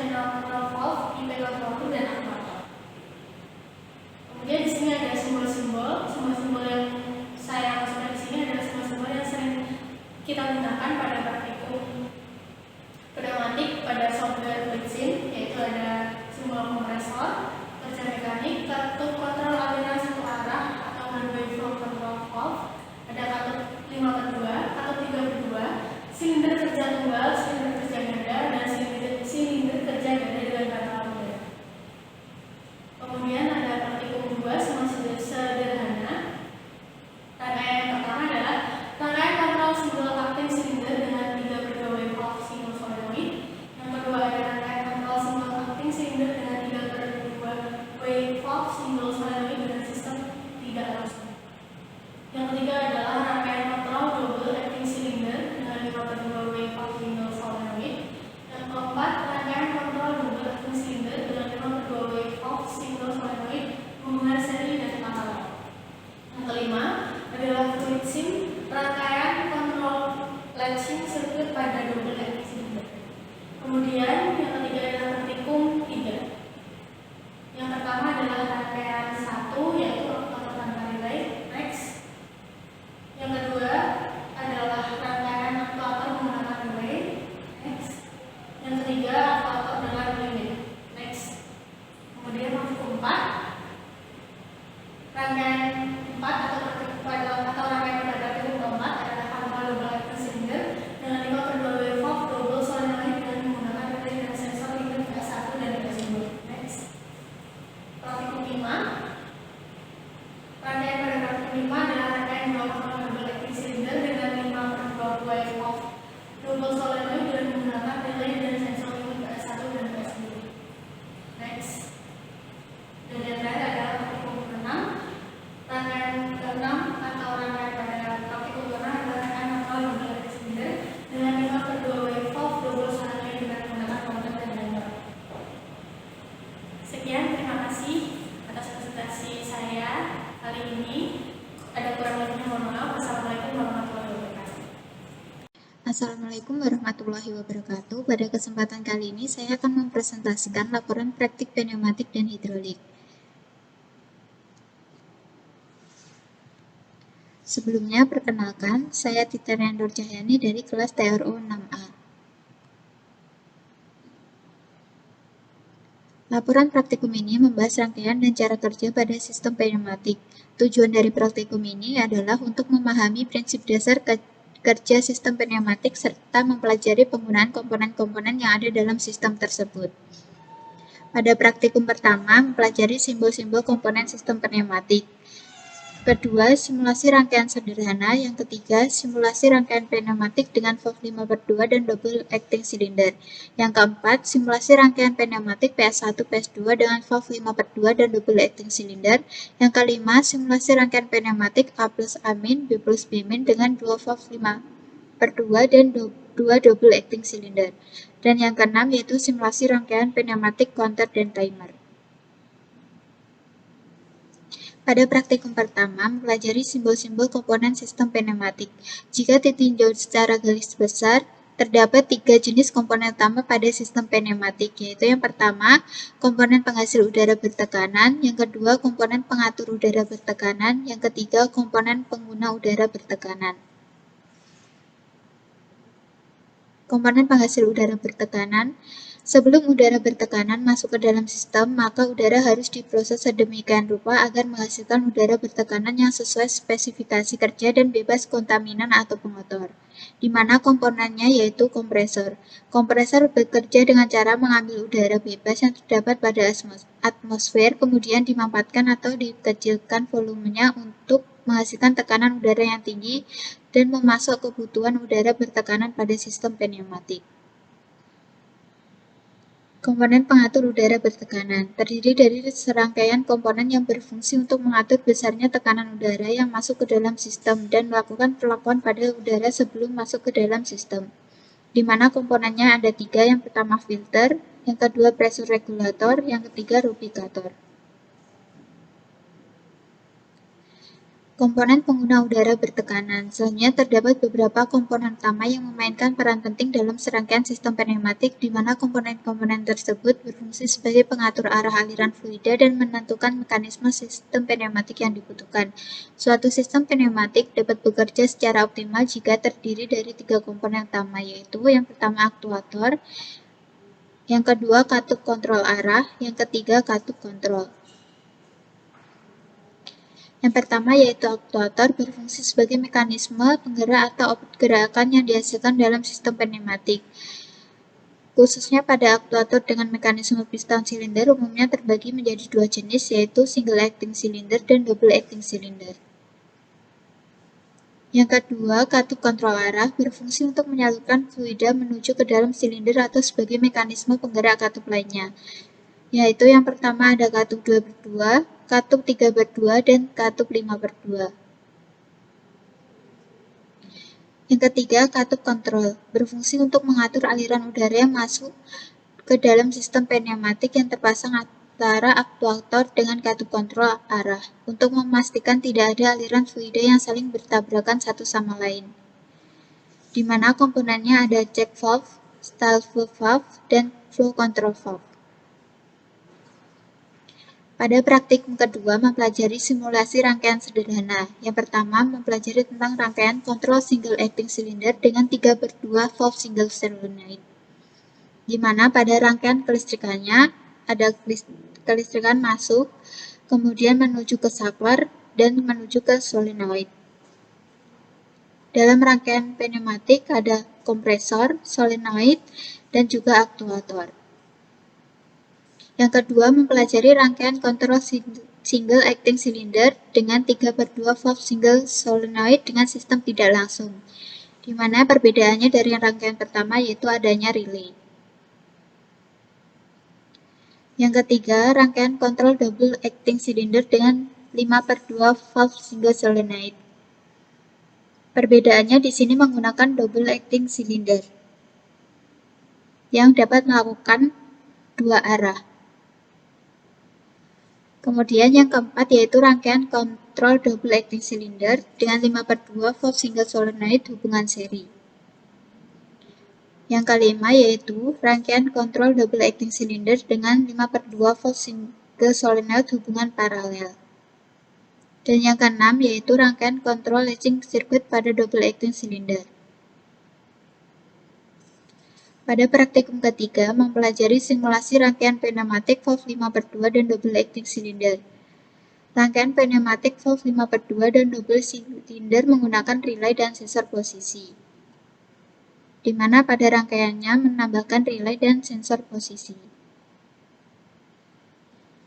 channel control valve, IP controller, dan aktuator. Kemudian di sini ada simbol-simbol yang saya maksudkan di sini adalah simbol-simbol yang sering kita gunakan pada praktikum pneumatik pada software FluidSim, yaitu ada simbol kompresor, kerja mekanik, katup kontrol aliran satu arah atau one way flow control valve, ada katup 5/2, katup 3/2, silinder kerja tunggal, silinder kerja ganda, dan silinder kerja ganda dengan kata udara. Kemudian ada praktikum 2 masih sederhana. Rangkaian yang pertama adalah rangkaian kontrol single acting silinder dengan 3/2 wave valve single solenoid. Yang kedua ada rangkaian kontrol single acting silinder dengan 3/2 wave valve single solenoid dengan sistem tidak langsung. Yang ketiga adalah rangkaian kontrol double acting silinder dengan 5/2 wave valve single solenoid. Yang keempat, rangkaian kontrol double acting silinder dengan 5/2 wave valve single solenoid hubungan seri dan paralel. Yang kelima adalah FluidSim, rangkaian kontrol latching sirkuit pada double acting silinder. Kemudian yang ketiga adalah praktikum 3. Yang pertama adalah rangkaian 1, yaitu aktuator tanpa relay. Next. Yang kedua adalah rangkaian aktuator menggunakan relay. Next. Yang ketiga aktuator dengan relay. Next. Kemudian praktikum 4. Rangkaian 4 atau rangkaian pada praktikum keempat adalah harga double acting silinder dengan 5/2 wave valve double solenoid dengan menggunakan relay dan sensor limit PS1 dan PS2. Next. Praktikum 5. Rangkaian pada praktikum 5 adalah rangkaian 2 double acting silinder dengan 5/2 wave valve double solenoid dengan menggunakan relay dan sensor limit PS1 dan PS2. Next. Dan yang terakhir adalah praktikum 6. Rangkaian ke-6 atau rangkaian pada praktikum ke-6 adalah rangkaian kontrol double acting silinder dengan 5/2 wave valve double solenoid dengan menggunakan motor dan damper. Sekian, terima kasih atas presentasi saya kali ini. Ada kurang lebihnya mohon maaf. Wassalamualaikum warahmatullahi wabarakatuh. Assalamualaikum warahmatullahi wabarakatuh. Pada kesempatan kali ini saya akan mempresentasikan laporan praktik pneumatik dan hidrolik. Sebelumnya, perkenalkan, saya Tita Rendor Cahyani dari kelas TRO 6A. Laporan praktikum ini membahas rangkaian dan cara kerja pada sistem pneumatik. Tujuan dari praktikum ini adalah untuk memahami prinsip dasar kerja sistem pneumatik serta mempelajari penggunaan komponen-komponen yang ada dalam sistem tersebut. Pada praktikum pertama, mempelajari simbol-simbol komponen sistem pneumatik. Kedua, simulasi rangkaian sederhana. Yang ketiga, simulasi rangkaian pneumatik dengan valve 5/2 dan double acting cylinder. Yang keempat, simulasi rangkaian pneumatik PS1 PS2 dengan valve 5/2 dan double acting cylinder. Yang kelima, simulasi rangkaian pneumatik A plus A min, B plus B min dengan dua valve 5/2 dan 2 double acting cylinder. Dan yang keenam yaitu simulasi rangkaian pneumatik counter dan timer. Pada praktikum pertama, mempelajari simbol-simbol komponen sistem pneumatik. Jika ditinjau secara garis besar, terdapat 3 jenis komponen utama pada sistem pneumatik, yaitu yang pertama, komponen penghasil udara bertekanan, yang kedua, komponen pengatur udara bertekanan, yang ketiga, komponen pengguna udara bertekanan. Komponen penghasil udara bertekanan. Sebelum udara bertekanan masuk ke dalam sistem, maka udara harus diproses sedemikian rupa agar menghasilkan udara bertekanan yang sesuai spesifikasi kerja dan bebas kontaminan atau pengotor, di mana komponennya yaitu kompresor. Kompresor bekerja dengan cara mengambil udara bebas yang terdapat pada atmosfer, kemudian dimampatkan atau dikecilkan volumenya untuk menghasilkan tekanan udara yang tinggi dan memasuk kebutuhan udara bertekanan pada sistem pneumatik. Komponen pengatur udara bertekanan terdiri dari serangkaian komponen yang berfungsi untuk mengatur besarnya tekanan udara yang masuk ke dalam sistem dan melakukan perlakuan pada udara sebelum masuk ke dalam sistem, di mana komponennya ada 3, yang pertama filter, yang kedua pressure regulator, yang ketiga rubicator. Komponen pengguna udara bertekanan. Selanjutnya terdapat beberapa komponen utama yang memainkan peran penting dalam serangkaian sistem pneumatik, di mana komponen-komponen tersebut berfungsi sebagai pengatur arah aliran fluida dan menentukan mekanisme sistem pneumatik yang dibutuhkan. Suatu sistem pneumatik dapat bekerja secara optimal jika terdiri dari 3 komponen utama, yaitu yang pertama aktuator, yang kedua katup kontrol arah, yang ketiga katup kontrol. Yang pertama yaitu aktuator berfungsi sebagai mekanisme penggerak atau output gerakan yang dihasilkan dalam sistem pneumatik. Khususnya pada aktuator dengan mekanisme piston silinder umumnya terbagi menjadi 2 jenis, yaitu single acting cylinder dan double acting cylinder. Yang kedua, katup kontrol arah berfungsi untuk menyalurkan fluida menuju ke dalam silinder atau sebagai mekanisme penggerak katup lainnya, yaitu yang pertama ada katup 2/2, katup 3/2, dan katup 5/2. Yang ketiga, katup kontrol berfungsi untuk mengatur aliran udara yang masuk ke dalam sistem pneumatik yang terpasang antara aktuator dengan katup kontrol arah untuk memastikan tidak ada aliran fluida yang saling bertabrakan satu sama lain, di mana komponennya ada check valve, stall valve, dan flow control valve. Pada praktikum kedua mempelajari simulasi rangkaian sederhana. Yang pertama mempelajari tentang rangkaian kontrol single acting cylinder dengan 3/2 valve single solenoid, di mana pada rangkaian kelistrikannya ada kelistrikan masuk, kemudian menuju ke saklar, dan menuju ke solenoid. Dalam rangkaian pneumatik ada kompresor, solenoid, dan juga aktuator. Yang kedua, mempelajari rangkaian kontrol single acting cylinder dengan 3/2 valve single solenoid dengan sistem tidak langsung, di mana perbedaannya dari rangkaian pertama yaitu adanya relay. Yang ketiga, rangkaian kontrol double acting cylinder dengan 5/2 valve single solenoid. Perbedaannya di sini menggunakan double acting cylinder yang dapat melakukan 2 arah. Kemudian yang keempat yaitu rangkaian kontrol double acting cylinder dengan 5/2 valve single solenoid hubungan seri. Yang kelima yaitu rangkaian kontrol double acting cylinder dengan 5/2 valve single solenoid hubungan paralel. Dan yang keenam yaitu rangkaian kontrol latching circuit pada double acting cylinder. Pada praktikum ketiga, mempelajari simulasi rangkaian pneumatik valve 5/2 dan double acting cylinder. Rangkaian pneumatik valve 5/2 dan double cylinder menggunakan relay dan sensor posisi, di mana pada rangkaiannya menambahkan relay dan sensor posisi.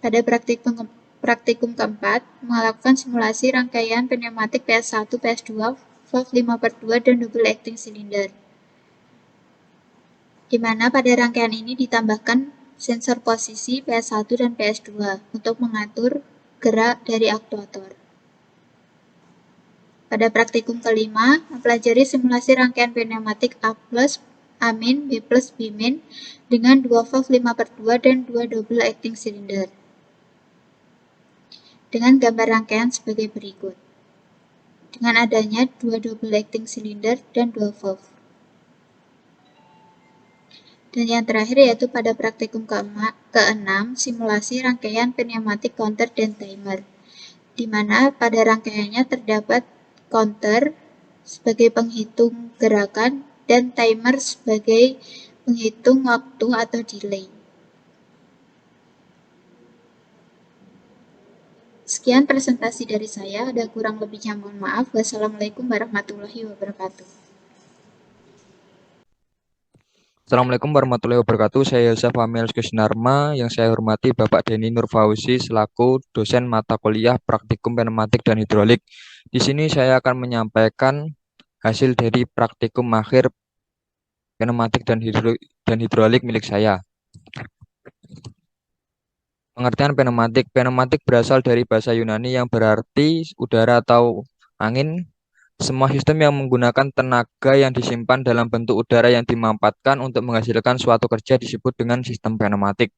Pada praktikum keempat, melakukan simulasi rangkaian pneumatik PS1, PS2, valve 5/2 dan double acting cylinder, di mana pada rangkaian ini ditambahkan sensor posisi PS1 dan PS2 untuk mengatur gerak dari aktuator. Pada praktikum kelima, mempelajari simulasi rangkaian pneumatik A+, A-, B+, B- dengan 2 valve 5/2 dan 2 double acting cylinder. Dengan gambar rangkaian sebagai berikut. Dengan adanya 2 double acting cylinder dan 2 valve. Dan yang terakhir yaitu pada praktikum ke-6, simulasi rangkaian pneumatik counter dan timer, di mana pada rangkaiannya terdapat counter sebagai penghitung gerakan dan timer sebagai penghitung waktu atau delay. Sekian presentasi dari saya, ada kurang lebihnya mohon maaf. Wassalamualaikum warahmatullahi wabarakatuh. Assalamualaikum warahmatullahi wabarakatuh. Saya Yosef Amel Kusnarma. Yang saya hormati Bapak Denny Nurfauzi selaku dosen mata kuliah praktikum pneumatik dan hidrolik. Di sini saya akan menyampaikan hasil dari praktikum akhir pneumatik dan hidrolik milik saya. Pengertian pneumatik. Pneumatik berasal dari bahasa Yunani yang berarti udara atau angin. Semua sistem yang menggunakan tenaga yang disimpan dalam bentuk udara yang dimanfaatkan untuk menghasilkan suatu kerja disebut dengan sistem pneumatik.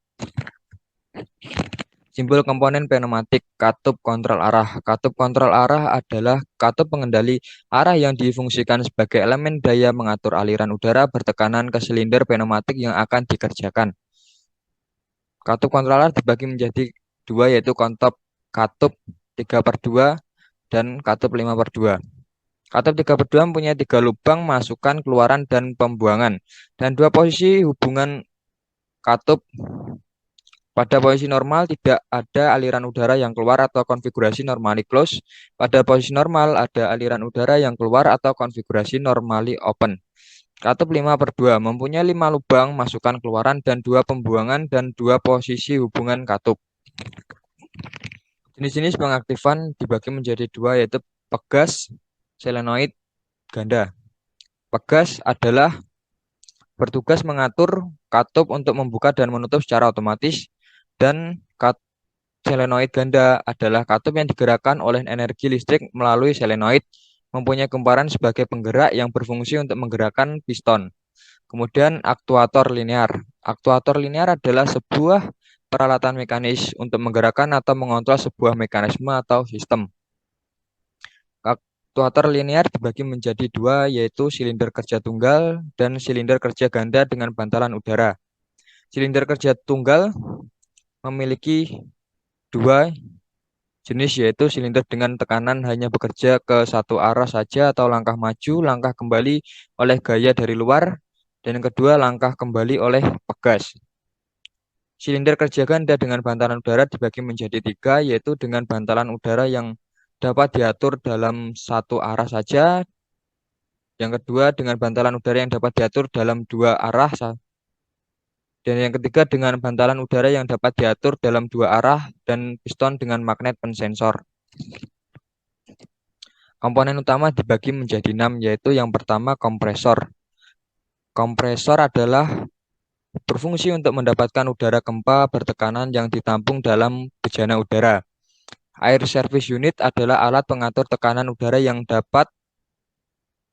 Simbol komponen pneumatik katup kontrol arah. Katup kontrol arah adalah katup pengendali arah yang difungsikan sebagai elemen daya mengatur aliran udara bertekanan ke silinder pneumatik yang akan dikerjakan. Katup kontrol arah dibagi menjadi dua, yaitu katup 3/2 dan katup 5/2. Katup 3/2 mempunyai 3 lubang masukan, keluaran, dan pembuangan. Dan dua posisi hubungan katup. Pada posisi normal tidak ada aliran udara yang keluar atau konfigurasi normally close. Pada posisi normal ada aliran udara yang keluar atau konfigurasi normally open. Katup 5/2 mempunyai 5 lubang masukan, keluaran, dan 2 pembuangan dan 2 posisi hubungan katup. Jenis-jenis pengaktifan dibagi menjadi 2, yaitu pegas, solenoid, ganda. Pegas adalah bertugas mengatur katup untuk membuka dan menutup secara otomatis, dan solenoid ganda adalah katup yang digerakkan oleh energi listrik melalui solenoid, mempunyai kumparan sebagai penggerak yang berfungsi untuk menggerakkan piston. Kemudian aktuator linear. Aktuator linear adalah sebuah peralatan mekanis untuk menggerakkan atau mengontrol sebuah mekanisme atau sistem. Aktuator linear dibagi menjadi 2, yaitu silinder kerja tunggal dan silinder kerja ganda dengan bantalan udara. Silinder kerja tunggal memiliki 2 jenis, yaitu silinder dengan tekanan hanya bekerja ke satu arah saja atau langkah maju, langkah kembali oleh gaya dari luar, dan yang kedua langkah kembali oleh pegas. Silinder kerja ganda dengan bantalan udara dibagi menjadi 3, yaitu dengan bantalan udara yang dapat diatur dalam satu arah saja, yang kedua dengan bantalan udara yang dapat diatur dalam 2 arah, dan yang ketiga dengan bantalan udara yang dapat diatur dalam 2 arah dan piston dengan magnet pensensor. Komponen utama dibagi menjadi 6, yaitu yang pertama kompresor. Kompresor adalah berfungsi untuk mendapatkan udara gempa bertekanan yang ditampung dalam bejana udara. Air service unit adalah alat pengatur tekanan udara yang dapat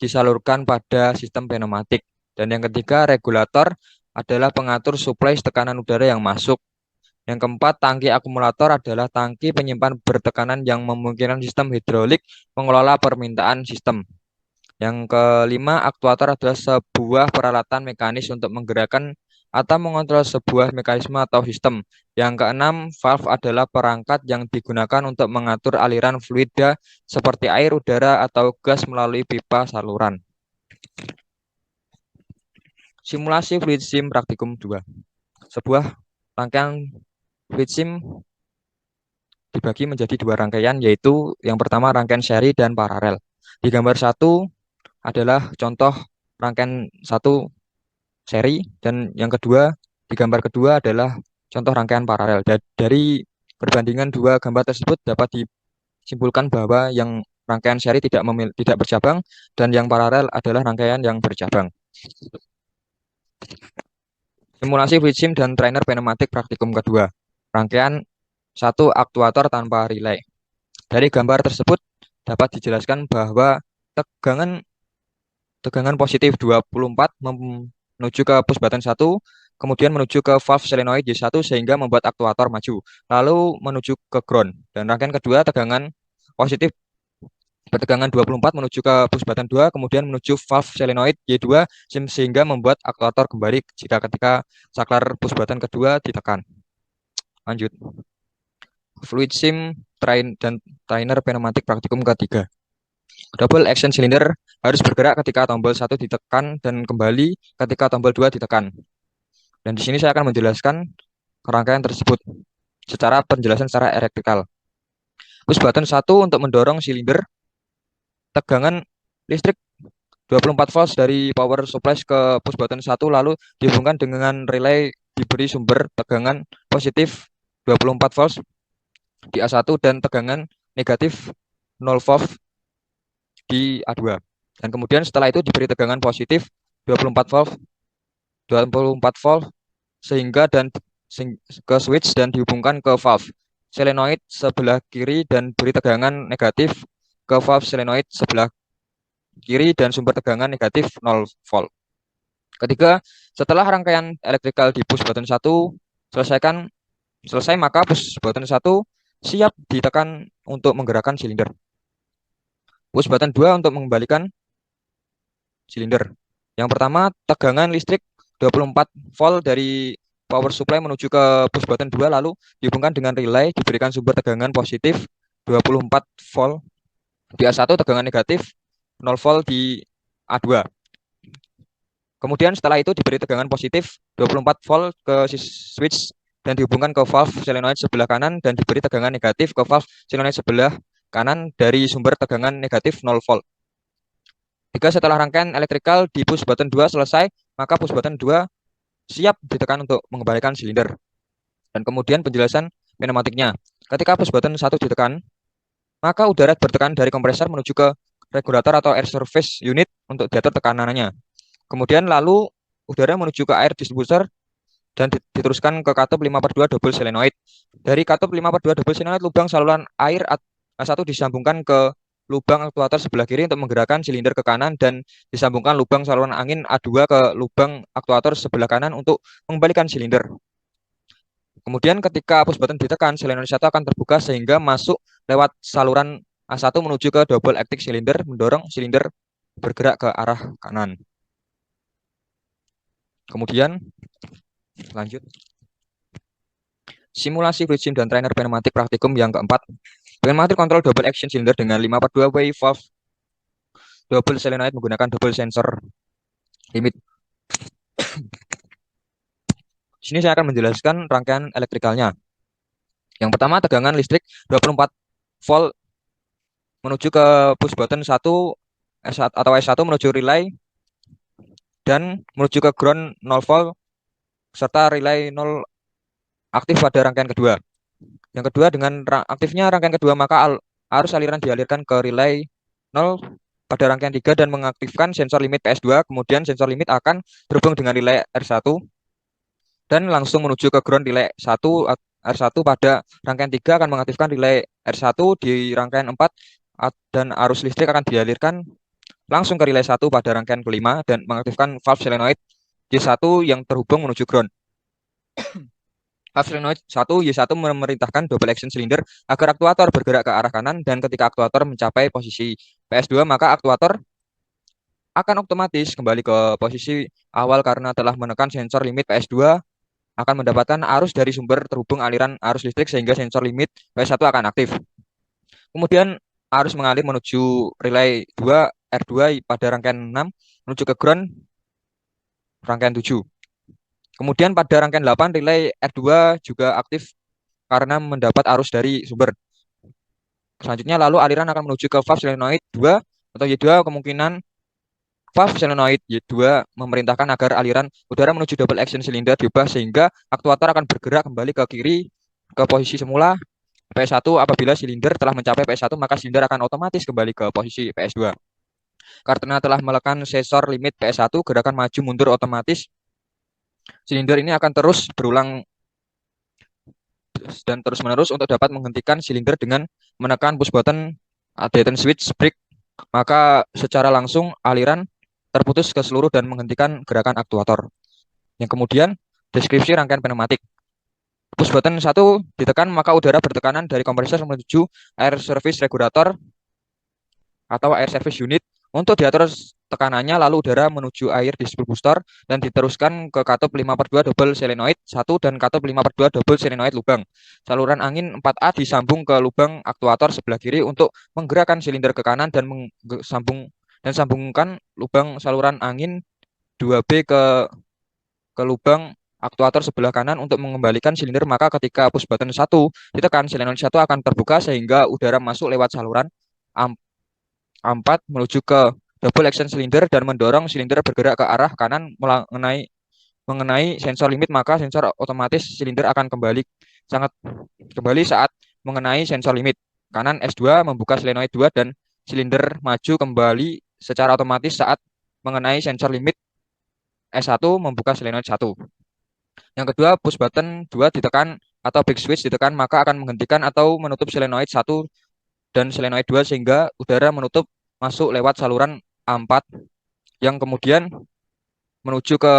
disalurkan pada sistem pneumatik. Dan yang ketiga, regulator adalah pengatur suplai tekanan udara yang masuk. Yang keempat, tangki akumulator adalah tangki penyimpan bertekanan yang memungkinkan sistem hidrolik mengelola permintaan sistem. Yang kelima, aktuator adalah sebuah peralatan mekanis untuk menggerakkan atau mengontrol sebuah mekanisme atau sistem. Yang keenam, valve adalah perangkat yang digunakan untuk mengatur aliran fluida seperti air, udara, atau gas melalui pipa saluran. Simulasi fluid sim praktikum 2. Sebuah rangkaian fluid sim dibagi menjadi 2 rangkaian, yaitu yang pertama rangkaian seri dan paralel. Di gambar 1 adalah contoh rangkaian 1 seri, dan yang kedua di gambar kedua adalah contoh rangkaian paralel. Dari perbandingan 2 gambar tersebut dapat disimpulkan bahwa yang rangkaian seri tidak bercabang dan yang paralel adalah rangkaian yang bercabang. Simulasi fluid sim dan trainer pneumatik praktikum kedua. Rangkaian 1 aktuator tanpa relay. Dari gambar tersebut dapat dijelaskan bahwa tegangan positif 24 menuju ke push button 1, kemudian menuju ke valve solenoid Y1 sehingga membuat aktuator maju, lalu menuju ke ground. Dan rangkaian kedua tegangan positif bertegangan 24 menuju ke push button 2, kemudian menuju valve solenoid Y2 sehingga membuat aktuator kembali ketika saklar push button kedua ditekan. Lanjut. Fluid sim dan trainer pneumatik praktikum ketiga. Double action cylinder harus bergerak ketika tombol 1 ditekan dan kembali ketika tombol 2 ditekan. Dan di sini saya akan menjelaskan rangkaian tersebut penjelasan secara elektrikal. Push button 1 untuk mendorong silinder, tegangan listrik 24 volt dari power supply ke push button 1 lalu dihubungkan dengan relay diberi sumber tegangan positif 24 volt di A1 dan tegangan negatif 0 volt di A2. Dan kemudian setelah itu diberi tegangan positif 24 volt sehingga ke switch dan dihubungkan ke valve solenoid sebelah kiri dan beri tegangan negatif ke valve solenoid sebelah kiri dan sumber tegangan negatif 0 volt. Ketiga, setelah rangkaian elektrikal di push button 1 selesaikan, Selesai, maka push button 1 siap ditekan untuk menggerakkan silinder. Push button 2 untuk mengembalikan silinder. Yang pertama, tegangan listrik 24 volt dari power supply menuju ke push button 2 lalu dihubungkan dengan relay diberikan sumber tegangan positif 24 volt di A1, tegangan negatif 0 volt di A2. Kemudian setelah itu diberi tegangan positif 24 volt ke switch dan dihubungkan ke valve solenoid sebelah kanan dan diberi tegangan negatif ke valve solenoid sebelah kanan dari sumber tegangan negatif 0 volt. Jika setelah rangkaian elektrikal di push button 2 selesai, maka push button 2 siap ditekan untuk mengembalikan silinder. Dan kemudian penjelasan pneumatiknya. Ketika push button 1 ditekan, maka udara bertekan dari kompresor menuju ke regulator atau air surface unit untuk diatur tekanannya. Kemudian lalu udara menuju ke air distributor dan diteruskan ke katup 5/2 double solenoid. Dari katup 5/2 double solenoid, lubang saluran air A1 disambungkan ke lubang aktuator sebelah kiri untuk menggerakkan silinder ke kanan dan disambungkan lubang saluran angin A2 ke lubang aktuator sebelah kanan untuk mengembalikan silinder. Kemudian ketika push button ditekan, solenoid 1 akan terbuka sehingga masuk lewat saluran A1 menuju ke double acting silinder, mendorong silinder bergerak ke arah kanan. Kemudian lanjut. Simulasi fluid sim dan trainer pneumatik praktikum yang keempat. Pneumatik kontrol double action cylinder dengan 5/2 way valve double solenoid menggunakan double sensor limit. Di sini saya akan menjelaskan rangkaian elektrikalnya. Yang pertama, tegangan listrik 24 volt menuju ke push button 1 atau S1 menuju relay dan menuju ke ground 0 volt serta relay 0 aktif pada rangkaian kedua. Yang kedua, dengan aktifnya rangkaian kedua maka arus aliran dialirkan ke relay 0 pada rangkaian 3 dan mengaktifkan sensor limit PS2. Kemudian sensor limit akan terhubung dengan relay R1 dan langsung menuju ke ground relay 1. R1 pada rangkaian 3 akan mengaktifkan relay R1 di rangkaian 4 dan arus listrik akan dialirkan langsung ke relay 1 pada rangkaian kelima dan mengaktifkan valve solenoid Y1 yang terhubung menuju ground. Valve solenoid 1 Y1 memerintahkan double action cylinder agar aktuator bergerak ke arah kanan dan ketika aktuator mencapai posisi PS2 maka aktuator akan otomatis kembali ke posisi awal karena telah menekan sensor limit PS2 akan mendapatkan arus dari sumber terhubung aliran arus listrik sehingga sensor limit PS1 akan aktif. Kemudian arus mengalir menuju relay 2 R2 pada rangkaian 6 menuju ke ground rangkaian 7. Kemudian pada rangkaian 8 relay R2 juga aktif karena mendapat arus dari sumber. Selanjutnya lalu aliran akan menuju ke valve solenoid 2 atau Y2 kemungkinan valve solenoid Y2 memerintahkan agar aliran udara menuju double action cylinder diubah sehingga aktuator akan bergerak kembali ke kiri ke posisi semula PS1. Apabila silinder telah mencapai PS1 maka silinder akan otomatis kembali ke posisi PS2. Karena telah menekan sensor limit PS1, gerakan maju mundur otomatis silinder ini akan terus berulang dan terus-menerus untuk dapat menghentikan silinder dengan menekan push button detent switch break, maka secara langsung aliran terputus ke seluruh dan menghentikan gerakan aktuator. Yang kemudian, deskripsi rangkaian pneumatik. Push button 1 ditekan, maka udara bertekanan dari kompresor menuju air service regulator atau air service unit untuk diatur tekanannya, lalu udara menuju air distributor dan diteruskan ke katup 5/2 double solenoid 1 dan katup 5/2 double solenoid lubang. Saluran angin 4A disambung ke lubang aktuator sebelah kiri untuk menggerakkan silinder ke kanan dan sambungkan lubang saluran angin 2B ke lubang aktuator sebelah kanan untuk mengembalikan silinder. Maka ketika push button 1 ditekan, solenoid 1 akan terbuka sehingga udara masuk lewat saluran A4 menuju ke double action cylinder dan mendorong silinder bergerak ke arah kanan mengenai sensor limit, maka sensor otomatis silinder akan kembali saat mengenai sensor limit. Kanan S2 membuka solenoid 2 dan silinder maju kembali secara otomatis saat mengenai sensor limit S1 membuka solenoid 1. Yang kedua, push button 2 ditekan atau back switch ditekan, maka akan menghentikan atau menutup solenoid 1 dan solenoid 2 sehingga udara menutup masuk lewat saluran A4 yang kemudian menuju ke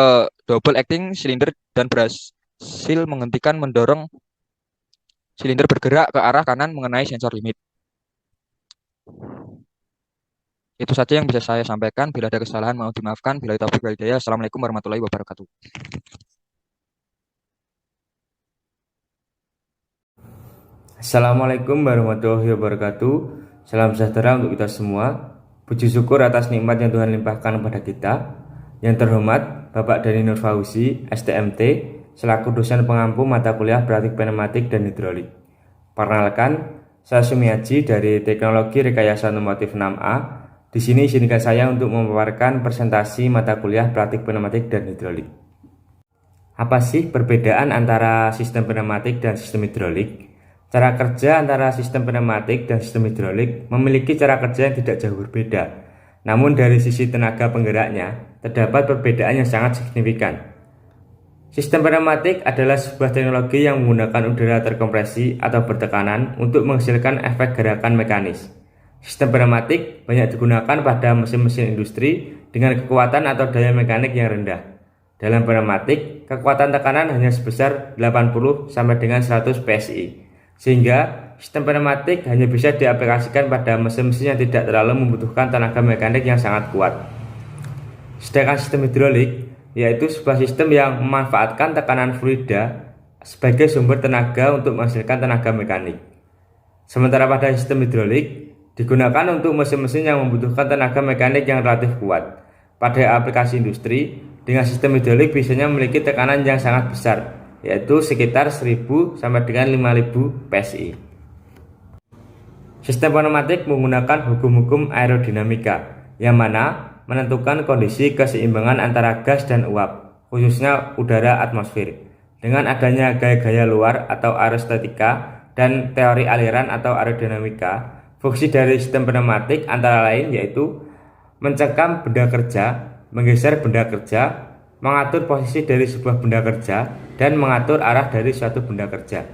double acting cylinder dan berhasil menghentikan mendorong silinder bergerak ke arah kanan mengenai sensor limit. Itu saja yang bisa saya sampaikan. Bila ada kesalahan mohon dimaafkan. Bila taufiq wal hidayah. Assalamualaikum warahmatullahi wabarakatuh. Assalamualaikum warahmatullahi wabarakatuh. Salam sejahtera untuk kita semua. Puji syukur atas nikmat yang Tuhan limpahkan kepada kita. Yang terhormat Bapak Dhani Nur Fauzi, STMT, selaku dosen pengampu mata kuliah praktik pneumatik dan hidrolik. Perkenalkan, saya Sumiaji dari Teknologi Rekayasa Otomotif 6A. Di sini izinkan saya untuk memaparkan presentasi mata kuliah praktik pneumatik dan hidrolik. Apa sih perbedaan antara sistem pneumatik dan sistem hidrolik? Cara kerja antara sistem pneumatik dan sistem hidrolik memiliki cara kerja yang tidak jauh berbeda. Namun dari sisi tenaga penggeraknya, terdapat perbedaan yang sangat signifikan. Sistem pneumatik adalah sebuah teknologi yang menggunakan udara terkompresi atau bertekanan untuk menghasilkan efek gerakan mekanis. Sistem pneumatik banyak digunakan pada mesin-mesin industri dengan kekuatan atau daya mekanik yang rendah. Dalam pneumatik, kekuatan tekanan hanya sebesar 80 sampai dengan 100 PSI. Sehingga sistem pneumatik hanya bisa diaplikasikan pada mesin-mesin yang tidak terlalu membutuhkan tenaga mekanik yang sangat kuat. Sedangkan sistem hidrolik yaitu sebuah sistem yang memanfaatkan tekanan fluida sebagai sumber tenaga untuk menghasilkan tenaga mekanik. Sementara pada sistem hidrolik digunakan untuk mesin-mesin yang membutuhkan tenaga mekanik yang relatif kuat. Pada aplikasi industri, dengan sistem hidrolik biasanya memiliki tekanan yang sangat besar, yaitu sekitar 1000 sampai dengan 5000 PSI. Sistem pneumatik menggunakan hukum-hukum aerodinamika, yang mana menentukan kondisi keseimbangan antara gas dan uap, khususnya udara atmosfer. Dengan adanya gaya-gaya luar atau aerostatika dan teori aliran atau aerodinamika, fungsi dari sistem pneumatik antara lain yaitu mencekam benda kerja, menggeser benda kerja, mengatur posisi dari sebuah benda kerja, dan mengatur arah dari suatu benda kerja.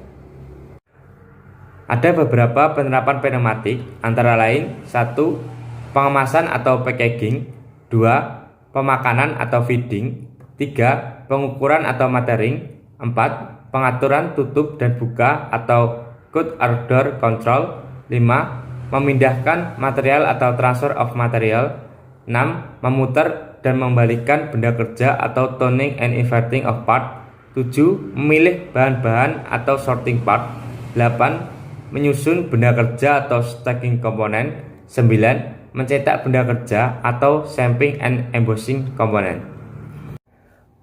Ada beberapa penerapan pneumatik, antara lain 1. Pengemasan atau packaging, 2. Pemakanan atau feeding, 3. Pengukuran atau metering, 4. Pengaturan tutup dan buka atau cut outdoor control, 5. Memindahkan material atau transfer of material, 6. Memutar dan membalikkan benda kerja atau tuning and inverting of part, 7. Memilih bahan-bahan atau sorting part, 8. Menyusun benda kerja atau stacking komponen, 9. Mencetak benda kerja atau stamping and embossing komponen.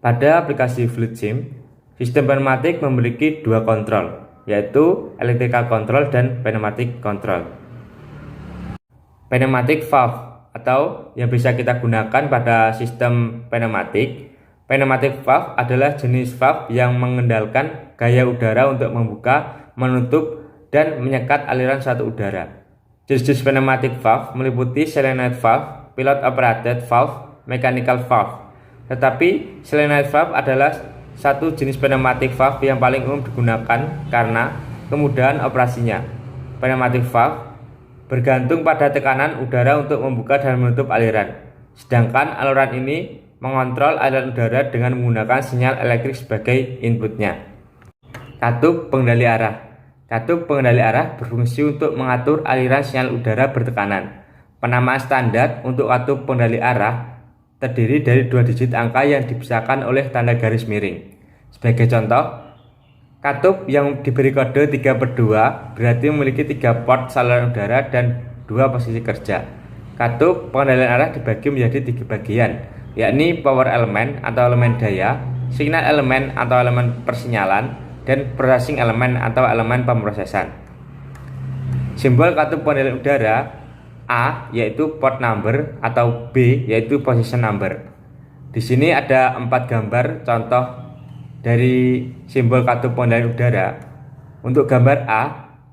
Pada aplikasi fluid sim, sistem pneumatik memiliki dua kontrol, yaitu electrical control dan pneumatic control. Pneumatic valve atau yang bisa kita gunakan pada sistem pneumatik. Pneumatic valve adalah jenis valve yang mengendalikan gaya udara untuk membuka, menutup, dan menyekat aliran suatu udara. Jenis-jenis pneumatic valve meliputi solenoid valve, pilot operated valve, mechanical valve. Tetapi solenoid valve adalah satu jenis pneumatic valve yang paling umum digunakan karena kemudahan operasinya. Pneumatic valve bergantung pada tekanan udara untuk membuka dan menutup aliran. Sedangkan aliran ini mengontrol aliran udara dengan menggunakan sinyal elektrik sebagai inputnya. Katup pengendali arah. Katup pengendali arah berfungsi untuk mengatur aliran sinyal udara bertekanan. Penamaan standar untuk katup pengendali arah terdiri dari 2 digit angka yang dipisahkan oleh tanda garis miring. Sebagai contoh, katup yang diberi kode 3/2 berarti memiliki 3 port saluran udara dan 2 posisi kerja. Katup pengendalian arah dibagi menjadi 3 bagian, yakni power element atau elemen daya, signal element atau elemen persinyalan, dan processing element atau elemen pemrosesan. Simbol katup pengendalian udara A yaitu port number atau B yaitu position number. Di sini ada 4 gambar contoh dari simbol katup pengendalian udara. Untuk gambar A,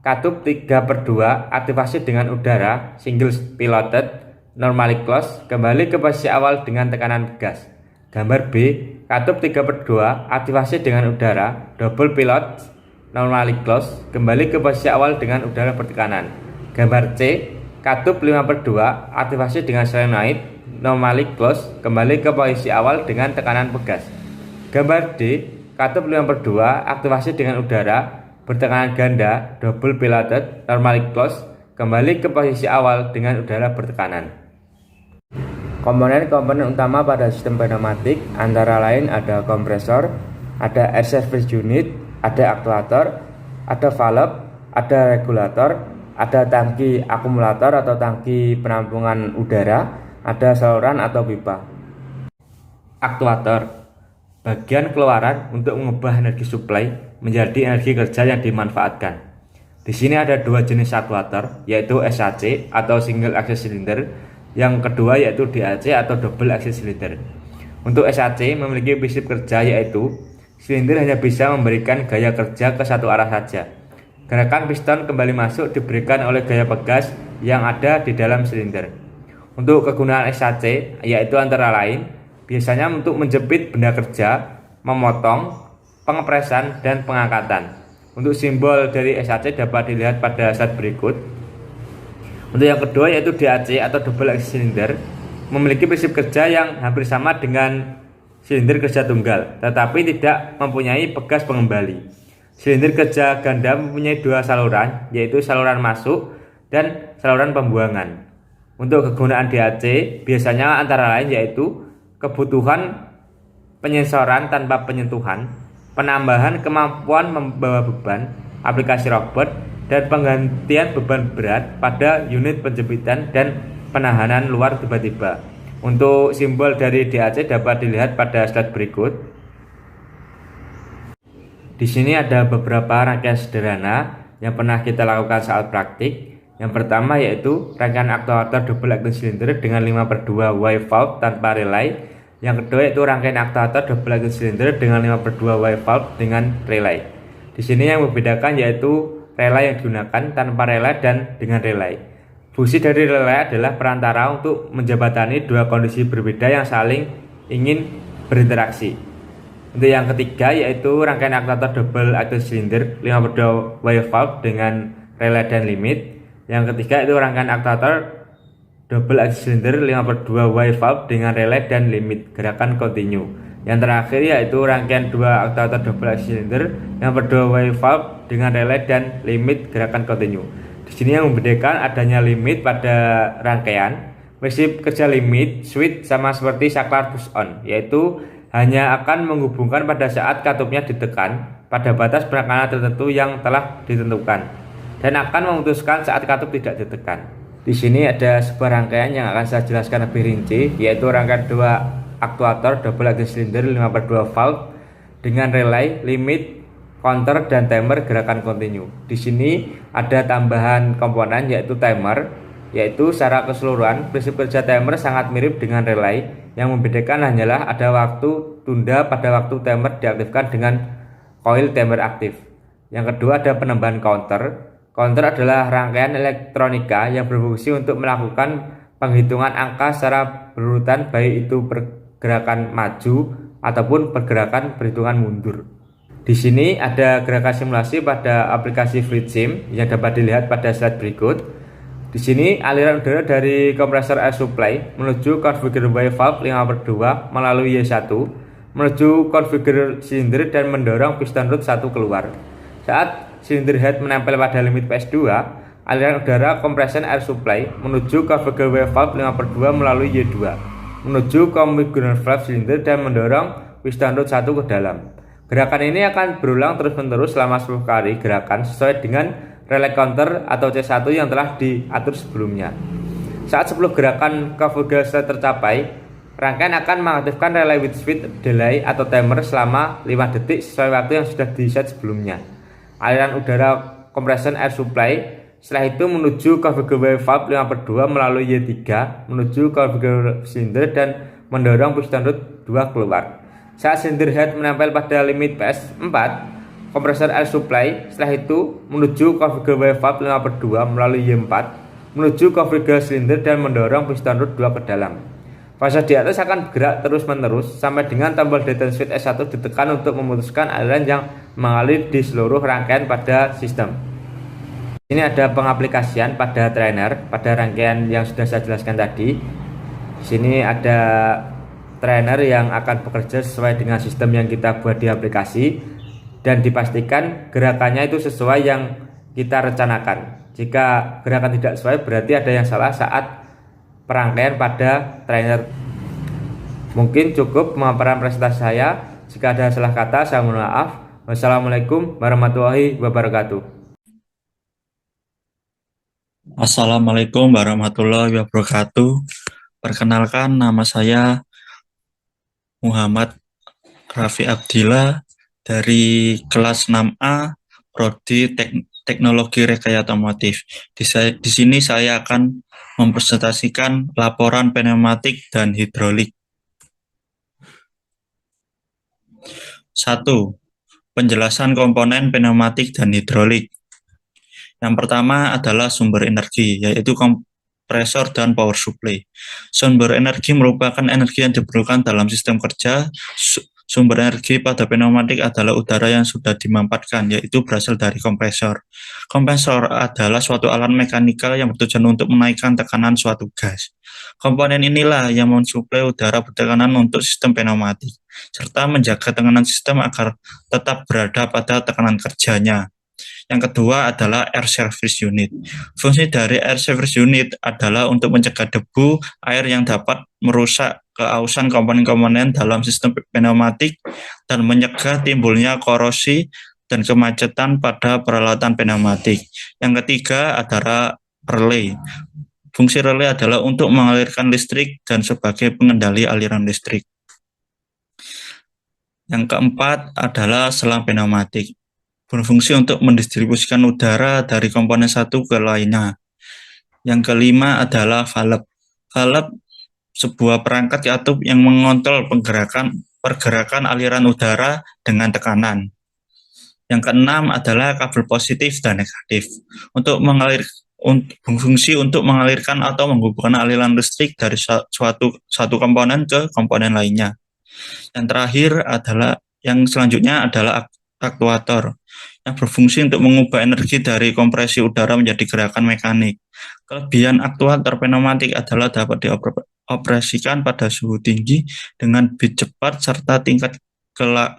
katup 3/2 aktivasi dengan udara, single piloted, normally closed, kembali ke posisi awal dengan tekanan gas. Gambar B, katup 3/2 aktivasi dengan udara, double pilot, normally closed, kembali ke posisi awal dengan udara bertekanan. Gambar C, katup 5/2 aktivasi dengan solenoid, normally closed, kembali ke posisi awal dengan tekanan pegas. Gambar D, katup 5/2 aktivasi dengan udara, bertekanan ganda, double piloted, normally closed, kembali ke posisi awal dengan udara bertekanan. Komponen-komponen utama pada sistem pneumatik antara lain ada kompresor, ada air service unit, ada aktuator, ada valve, ada regulator, ada tangki akumulator atau tangki penampungan udara, ada saluran atau pipa. Aktuator, bagian keluaran untuk mengubah energi suplai menjadi energi kerja yang dimanfaatkan. Di sini ada dua jenis aktuator, yaitu SAC atau single axis cylinder, yang kedua yaitu DAC atau double axis cylinder. Untuk SAC memiliki prinsip kerja yaitu silinder hanya bisa memberikan gaya kerja ke satu arah saja. Gerakan piston kembali masuk diberikan oleh gaya pegas yang ada di dalam silinder. Untuk kegunaan SAC yaitu antara lain biasanya untuk menjepit benda kerja, memotong, pengepresan, dan pengangkatan. Untuk simbol dari SAC dapat dilihat pada slide berikut. Untuk yang kedua yaitu DAC atau double axis cylinder memiliki prinsip kerja yang hampir sama dengan silinder kerja tunggal, tetapi tidak mempunyai pegas pengembali. Silinder kerja ganda mempunyai dua saluran, yaitu saluran masuk dan saluran pembuangan. Untuk kegunaan DAC biasanya antara lain yaitu kebutuhan penyensoran tanpa penyentuhan, penambahan kemampuan membawa beban, aplikasi robot, dan penggantian beban berat pada unit penjepitan dan penahanan luar tiba-tiba. Untuk simbol dari DAC dapat dilihat pada slide berikut. Di sini ada beberapa rangkaian sederhana yang pernah kita lakukan saat praktik. Yang pertama yaitu rangkaian aktuator double acting cylinder dengan 5/2 wave valve tanpa relay. Yang kedua yaitu rangkaian aktuator double acting cylinder dengan 5/2 wave valve dengan relay. Di sini yang membedakan yaitu relay yang digunakan, tanpa relay, dan dengan relay. Fungsi dari relay adalah perantara untuk menjembatani dua kondisi berbeda yang saling ingin berinteraksi. Untuk yang ketiga yaitu rangkaian aktuator double acting cylinder 5/2 wave valve dengan relay dan limit. Yang ketiga itu rangkaian aktuator double acting cylinder 5/2 wave valve dengan relay dan limit gerakan kontinu. Yang terakhir yaitu rangkaian dua aktuator double acting cylinder 5/2 wave valve dengan relay dan limit gerakan kontinu. Di sini yang membedakan adanya limit pada rangkaian. Prinsip kerja limit switch sama seperti saklar push on, yaitu hanya akan menghubungkan pada saat katupnya ditekan pada batas penekanan tertentu yang telah ditentukan dan akan memutuskan saat katup tidak ditekan. Di sini ada sebuah rangkaian yang akan saya jelaskan lebih rinci, yaitu rangkaian dua aktuator double acting cylinder 5/2 valve dengan relay, limit, counter, dan timer gerakan kontinu. Di sini ada tambahan komponen yaitu timer, yaitu secara keseluruhan prinsip kerja timer sangat mirip dengan relay. Yang membedakan hanyalah ada waktu tunda pada waktu timer diaktifkan dengan coil timer aktif. Yang kedua ada penambahan counter. Counter adalah rangkaian elektronika yang berfungsi untuk melakukan penghitungan angka secara berurutan, baik itu pergerakan maju ataupun pergerakan perhitungan mundur. Di sini ada gerakan simulasi pada aplikasi FluidSim yang dapat dilihat pada slide berikut. Di sini aliran udara dari kompresor air supply menuju configure wave valve 5/2 melalui Y1 menuju configure silinder dan mendorong piston rod 1 keluar. Saat silinder head menempel pada limit PS2, aliran udara compression air supply menuju configure wave valve 5/2 melalui Y2 menuju configure valve silinder dan mendorong piston rod 1 ke dalam. Gerakan ini akan berulang terus-menerus selama 10 kali gerakan sesuai dengan relay counter atau C1 yang telah diatur sebelumnya. Saat 10 gerakan configurasi tercapai, rangkaian akan mengaktifkan relay with speed delay atau timer selama 5 detik sesuai waktu yang sudah di-set sebelumnya. Aliran udara compression air supply setelah itu menuju configure wave valve 5/2 melalui Y3 menuju configure cylinder dan mendorong piston rod 2 keluar. Saat silinder head menempel pada limit PS4, kompresor air supply setelah itu menuju configure wave valve 5/2 melalui Y4 menuju configure silinder dan mendorong piston rod 2 ke dalam. Fase di atas akan bergerak terus-menerus sampai dengan tombol detent switch S1 ditekan untuk memutuskan aliran yang mengalir di seluruh rangkaian pada sistem. Ini ada pengaplikasian pada trainer pada rangkaian yang sudah saya jelaskan tadi. Di sini ada trainer yang akan bekerja sesuai dengan sistem yang kita buat di aplikasi. dan dipastikan gerakannya itu sesuai yang kita rencanakan. Jika gerakan tidak sesuai berarti ada yang salah saat perangkaian pada trainer. Mungkin cukup pemaparan presentasi saya. Jika ada salah kata saya mohon maaf. Wassalamualaikum warahmatullahi wabarakatuh. Assalamualaikum warahmatullahi wabarakatuh. Perkenalkan, nama saya Muhammad Rafi Abdillah dari kelas 6A Prodi Teknologi Rekayasa Otomotif. Di sini saya akan mempresentasikan laporan pneumatik dan hidrolik. 1. Penjelasan komponen pneumatik dan hidrolik. Yang pertama adalah sumber energi, yaitu kompresor dan power supply. Sumber energi merupakan energi yang diperlukan dalam sistem kerja. Sumber energi pada pneumatik adalah udara yang sudah dimampatkan, yaitu berasal dari kompresor. Kompresor adalah suatu alat mekanikal yang bertujuan untuk menaikkan tekanan suatu gas. Komponen inilah yang mensuplai udara bertekanan untuk sistem pneumatik, serta menjaga tekanan sistem agar tetap berada pada tekanan kerjanya. Yang kedua adalah air service unit. Fungsi dari air service unit adalah untuk mencegah debu, air yang dapat merusak keausan komponen-komponen dalam sistem pneumatik dan mencegah timbulnya korosi dan kemacetan pada peralatan pneumatik. Yang ketiga adalah relay. Fungsi relay adalah untuk mengalirkan listrik dan sebagai pengendali aliran listrik. Yang keempat adalah selang pneumatik. Berfungsi untuk mendistribusikan udara dari komponen satu ke lainnya. Yang kelima adalah valve. Valve sebuah perangkat atau yang mengontrol pergerakan aliran udara dengan tekanan. Yang keenam adalah kabel positif dan negatif. Berfungsi untuk mengalirkan atau menghubungkan aliran listrik dari satu komponen ke komponen lainnya. Yang terakhir adalah selanjutnya adalah aktuator yang berfungsi untuk mengubah energi dari kompresi udara menjadi gerakan mekanik. Kelebihan aktuator pneumatik adalah dapat dioperasikan pada suhu tinggi dengan beat cepat serta tingkat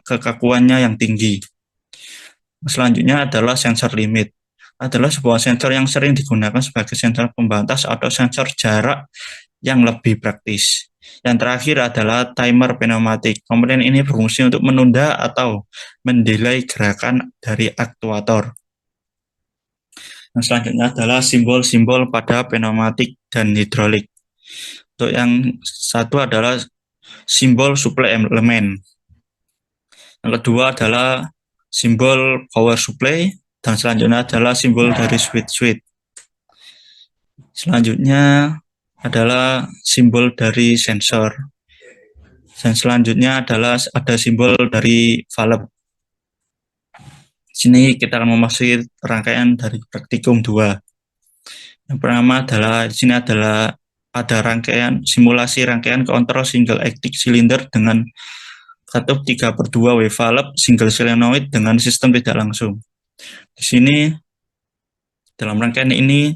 kekakuannya yang tinggi. Selanjutnya adalah sensor limit. Adalah sebuah sensor yang sering digunakan sebagai sensor pembatas atau sensor jarak yang lebih praktis. Yang terakhir adalah timer pneumatik. Komponen ini berfungsi untuk menunda atau mendelay gerakan dari aktuator. Yang selanjutnya adalah simbol-simbol pada pneumatik dan hidrolik. Untuk yang satu adalah simbol supply element. Yang kedua adalah simbol power supply. Dan selanjutnya adalah simbol dari switch. Selanjutnya adalah simbol dari sensor. Dan selanjutnya adalah ada simbol dari valve. Sini kita akan memasuki rangkaian dari praktikum 2. Yang pertama adalah di sini adalah ada simulasi rangkaian kontrol single acting cylinder dengan katup 3/2 W valve single solenoid dengan sistem tidak langsung. Di sini dalam rangkaian ini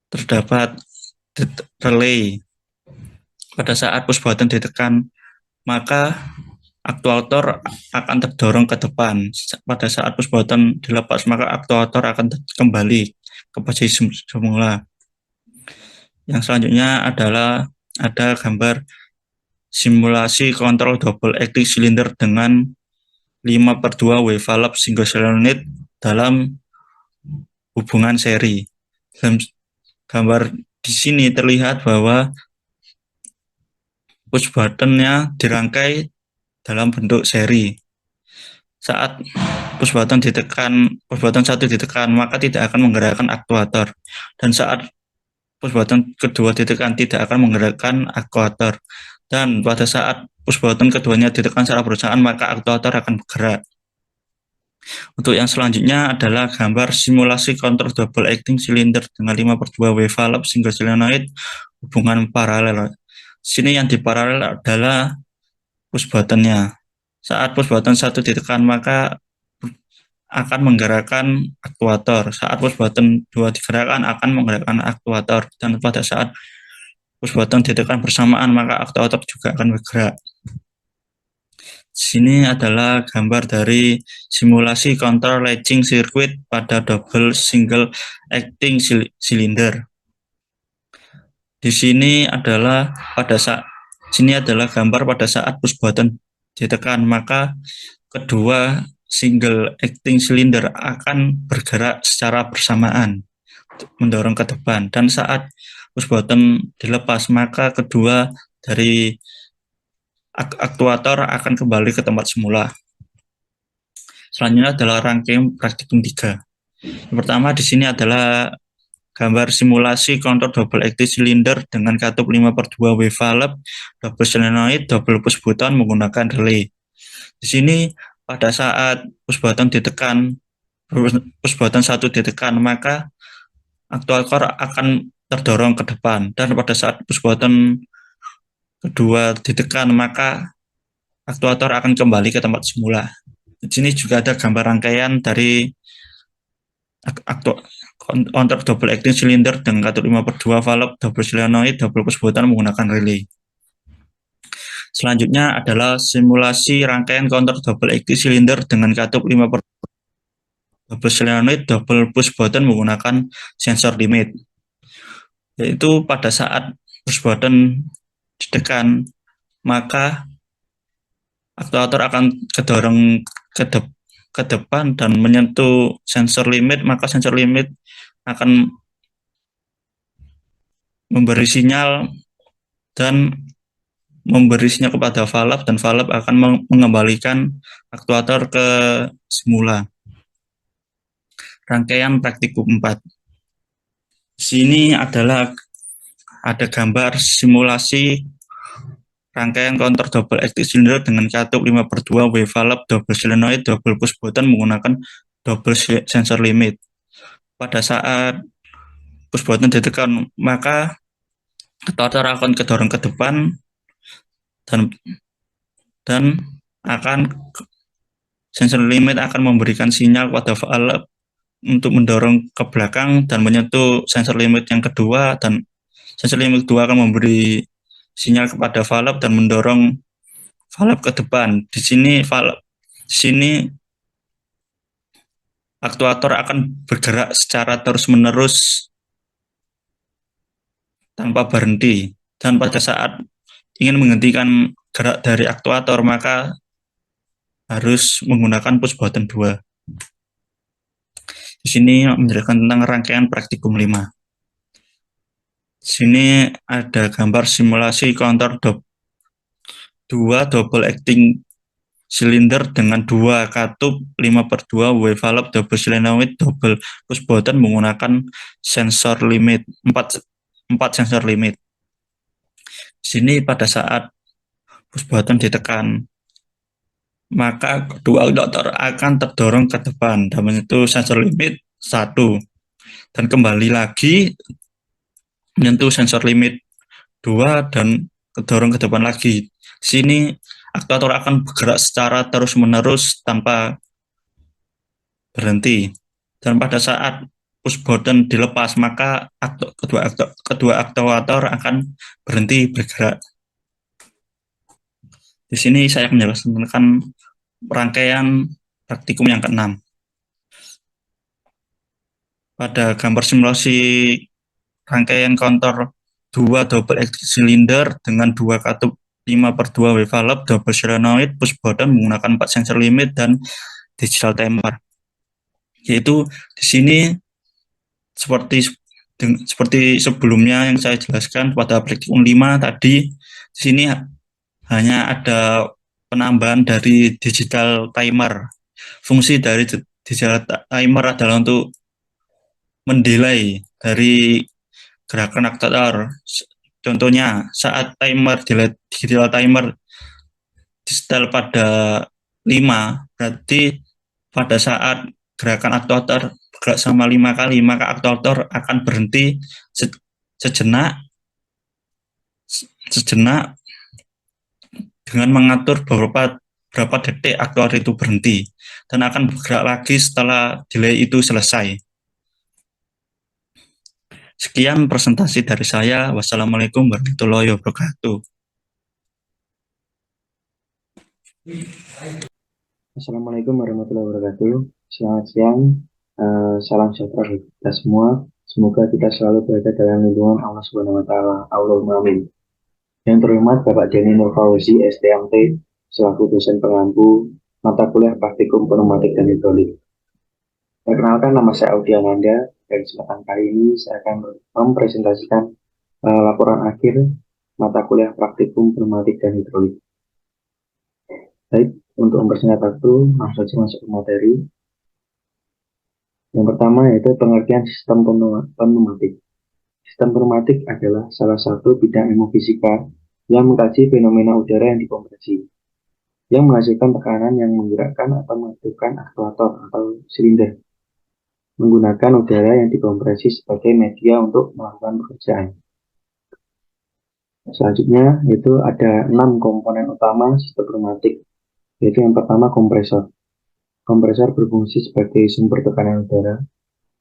terdapat relay. Pada saat push button ditekan, maka aktuator akan terdorong ke depan. Pada saat push button dilepas, maka aktuator akan kembali ke posisi semula. Yang selanjutnya adalah ada gambar simulasi kontrol double acting cylinder dengan 5/2 W valve single solenoid dalam hubungan seri. Gambar di sini terlihat bahwa push button-nya dirangkai dalam bentuk seri. Saat push button 1 ditekan, maka tidak akan menggerakkan aktuator. Dan saat push button kedua ditekan, tidak akan menggerakkan aktuator. Dan pada saat push button keduanya ditekan secara bersamaan, maka aktuator akan bergerak. Untuk yang selanjutnya adalah gambar simulasi kontrol double acting cylinder dengan 5/2 W valve single solenoid hubungan paralel. Sini yang di paralel adalah push button-nya. Saat push button 1 ditekan, maka akan menggerakkan aktuator. Saat push button 2 digerakkan, akan menggerakkan aktuator. Dan pada saat push button ditekan bersamaan, maka aktuator juga akan bergerak. Sini adalah gambar dari simulasi counter latching circuit pada double single acting cylinder. Di sini adalah gambar pada saat push button ditekan, maka kedua single acting cylinder akan bergerak secara bersamaan mendorong ke depan, dan saat push button dilepas maka kedua dari aktuator akan kembali ke tempat semula. Selanjutnya adalah rangkaian praktikum 3. Yang pertama di sini adalah gambar simulasi counter double acting cylinder dengan katup 5/2 wave valve, double solenoid, double push button menggunakan relay. Di sini pada saat push button 1 ditekan, maka aktuator akan terdorong ke depan, dan pada saat push button kedua ditekan maka aktuator akan kembali ke tempat semula. Di sini juga ada gambar rangkaian dari counter double acting cylinder dengan katup 5/2 valve, double solenoid, double push button menggunakan relay. Selanjutnya adalah simulasi rangkaian counter double acting cylinder dengan katup 5/2 double solenoid, double push button menggunakan sensor limit. Yaitu pada saat push button ditekan, maka aktuator akan kedorong ke depan dan menyentuh sensor limit, maka sensor limit akan memberi sinyal kepada valve, dan valve akan mengembalikan aktuator ke semula. Rangkaian praktikum 4. Di sini ada gambar simulasi rangkaian counter double acting cylinder dengan katup 5/2 wave valve, double solenoid, double push button menggunakan double sensor limit. Pada saat push button ditekan, maka aktuator akan kedorong ke depan dan sensor limit akan memberikan sinyal kepada valve untuk mendorong ke belakang dan menyentuh sensor limit yang kedua, dan sensor limit kedua akan memberi sinyal kepada valve dan mendorong valve ke depan. Di sini aktuator akan bergerak secara terus-menerus tanpa berhenti, dan pada saat ingin menghentikan gerak dari aktuator maka harus menggunakan push button 2. Di sini menjelaskan tentang rangkaian praktikum 5. Di sini ada gambar simulasi counter 2 double acting cylinder dengan 2 katup 5/2 wave valve, double solenoid, double push button menggunakan sensor limit 4 sensor limit. Di sini pada saat push button ditekan, maka kedua aktuator akan terdorong ke depan dan menyentuh sensor limit 1, dan kembali lagi menyentuh sensor limit 2 dan kedorong ke depan lagi. Di sini aktuator akan bergerak secara terus-menerus tanpa berhenti, dan pada saat push button dilepas maka kedua aktuator akan berhenti bergerak. Di sini saya akan menjelaskan rangkaian praktikum yang ke-6. Pada gambar simulasi rangkaian counter 2 double acting cylinder dengan 2 katup 5/2 wave valve, double solenoid, push button menggunakan 4 sensor limit dan digital timer. Yaitu di sini seperti sebelumnya yang saya jelaskan pada praktikum 5 tadi, di sini hanya ada penambahan dari digital timer. Fungsi dari digital timer adalah untuk mendelay dari gerakan aktuator. Contohnya saat digital timer di setel pada 5, berarti pada saat gerakan aktuator bergerak sama 5 kali, maka aktuator akan berhenti sejenak dengan mengatur berapa detik aktuator itu berhenti, dan akan bergerak lagi setelah delay itu selesai. Sekian presentasi dari saya. Wassalamualaikum warahmatullahi wabarakatuh. Assalamualaikum warahmatullahi wabarakatuh. Selamat siang, salam sejahtera bagi kita semua. Semoga kita selalu berada dalam lindungan Allah Subhanahu wa Ta'ala. Allahumma amin. Yang terhormat Bapak Denny Nurfauzi, STMT, selaku dosen pengampu mata kuliah praktikum pneumatik dan hidrolik. Perkenalkan, nama saya Audi Ananda. Dan kesempatan kali ini saya akan mempresentasikan laporan akhir mata kuliah praktikum pneumatik dan hidrolik. Baik, untuk mempersingkat waktu, langsung saja masuk ke materi. Yang pertama yaitu pengertian sistem pneumatik. Sistem pneumatik adalah salah satu bidang ilmu fisika yang mengkaji fenomena udara yang dikompresi, yang menghasilkan tekanan yang menggerakkan atau mengaktifkan aktuator atau silinder, menggunakan udara yang dikompresi sebagai media untuk melakukan pekerjaan. Selanjutnya yaitu ada 6 komponen utama sistem pneumatik, yaitu yang pertama kompresor. Kompresor berfungsi sebagai sumber tekanan udara.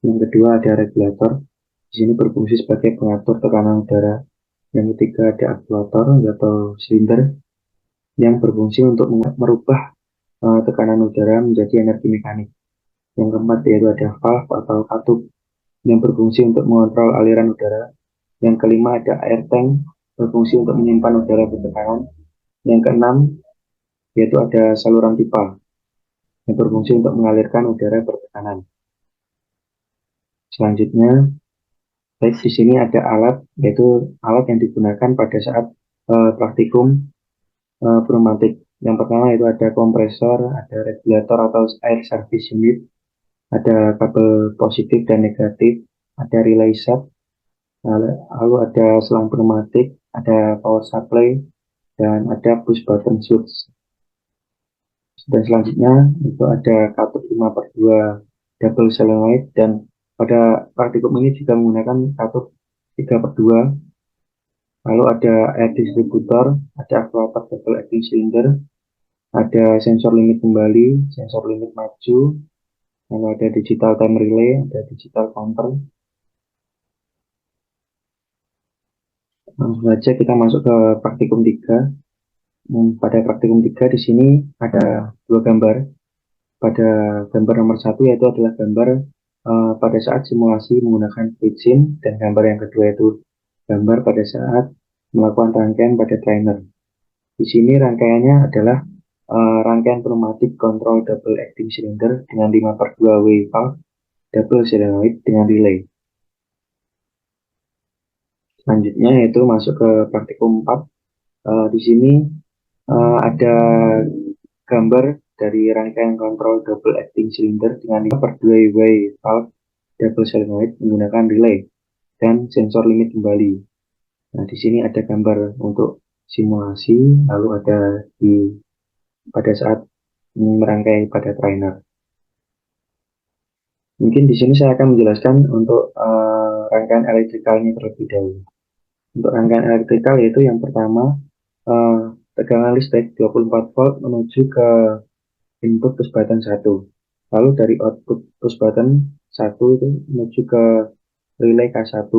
Yang kedua ada regulator. Di sini berfungsi sebagai pengatur tekanan udara. Yang ketiga ada aktuator atau silinder yang berfungsi untuk merubah tekanan udara menjadi energi mekanik. Yang keempat yaitu ada valve atau katup yang berfungsi untuk mengontrol aliran udara. Yang kelima ada air tank berfungsi untuk menyimpan udara bertekanan. Yang keenam yaitu ada saluran pipa yang berfungsi untuk mengalirkan udara bertekanan. Selanjutnya, baik di sini ada alat, yaitu alat yang digunakan pada saat praktikum pneumatik. Yang pertama itu ada kompresor, ada regulator atau air service unit, ada kabel positif dan negatif, ada relay set, lalu ada selang pneumatik, ada power supply, dan ada push button switch. Dan selanjutnya itu ada katup 5/2 double solenoid, dan pada praktikum ini juga menggunakan katup 3/2. Lalu ada air distributor, ada aktuator double acting cylinder, ada sensor limit kembali, sensor limit maju, lalu ada digital time relay, ada digital counter. Langsung saja kita masuk ke praktikum 3. Pada praktikum 3 di sini ada 2 gambar. Pada gambar nomor 1 yaitu adalah gambar pada saat simulasi menggunakan fluid, dan gambar yang kedua itu gambar pada saat melakukan rangkaian pada trainer. Di sini rangkaiannya adalah rangkaian pneumatic control double acting cylinder dengan 5/2 wave valve double solenoid dengan relay. Selanjutnya yaitu masuk ke praktikum 4. Di sini ada gambar dari rangkaian kontrol double acting cylinder dengan 5/2 wave valve double solenoid menggunakan relay dan sensor limit kembali. Nah, di sini ada gambar untuk simulasi, lalu ada pada saat merangkai pada trainer. Mungkin di sini saya akan menjelaskan untuk rangkaian elektrikalnya terlebih dahulu. Untuk rangkaian elektrikal yaitu yang pertama tegangan listrik 24 volt menuju ke input push button 1. Lalu dari output push button 1 itu menuju ke relay K1.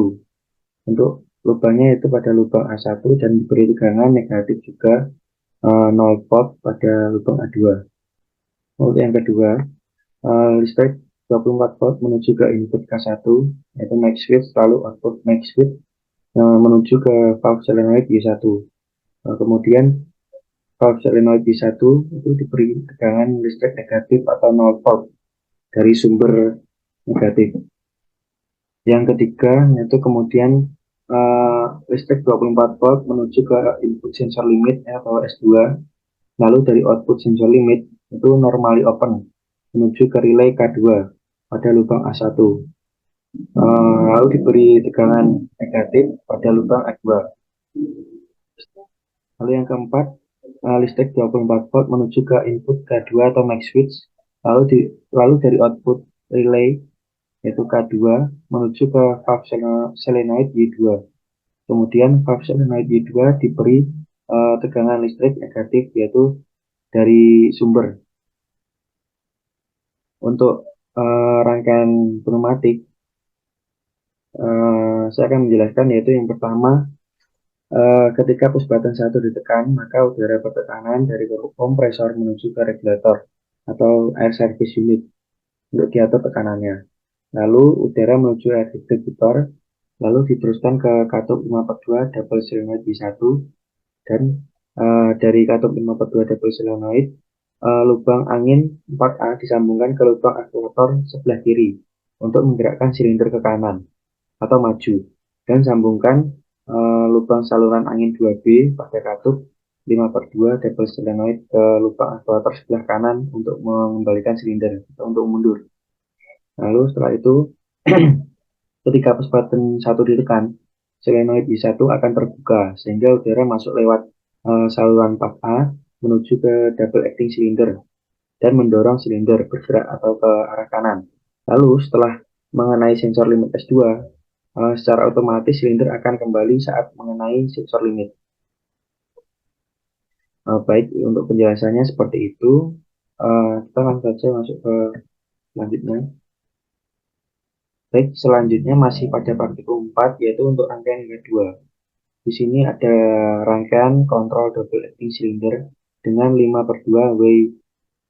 Untuk lubangnya itu pada lubang A1 dan diberi tegangan negatif juga 0 volt pada lubang A2. Untuk yang kedua, listrik 24 volt menuju ke input K1 yaitu max switch, lalu output max switch menuju ke valve solenoid Y1. Kemudian valve solenoid Y1 itu diberi tegangan listrik negatif atau 0 volt dari sumber negatif. Yang ketiga yaitu kemudian listrik 24 volt menuju ke input sensor limit atau S2, lalu dari output sensor limit itu normally open menuju ke relay K2 pada lubang A1, lalu diberi tegangan negatif pada lubang A2. Lalu yang keempat, listrik 24 volt menuju ke input K2 atau max switch, lalu dari output relay yaitu K2 menuju ke valve solenoid Y2. Kemudian valve solenoid Y2 diberi tegangan listrik negatif yaitu dari sumber. Untuk rangkaian pneumatik saya akan menjelaskan yaitu yang pertama Ketika push button 1 ditekan, maka udara bertekanan dari kompresor menuju ke regulator atau air service unit untuk diatur tekanannya. Lalu udara menuju air distributor, lalu diteruskan ke katup 5/2 double solenoid B1 dan dari katup 5/2 double solenoid lubang angin 4A disambungkan ke lubang aktuator sebelah kiri untuk menggerakkan silinder ke kanan atau maju dan sambungkan lubang saluran angin 2B pada katup 5/2 double solenoid ke lubang aktuator sebelah kanan untuk mengembalikan silinder atau untuk mundur. Lalu setelah itu ketika push button 1 ditekan, solenoid B1 akan terbuka sehingga udara masuk lewat saluran 4A menuju ke double acting cylinder dan mendorong silinder bergerak atau ke arah kanan. Lalu setelah mengenai sensor limit S2, secara otomatis silinder akan kembali saat mengenai sensor limit. Baik, untuk penjelasannya seperti itu. Kita langsung saja masuk ke selanjutnya. Baik, selanjutnya masih pada partikel 4, yaitu untuk rangkaian yang kedua. Di sini ada rangkaian kontrol double acting cylinder dengan 5/2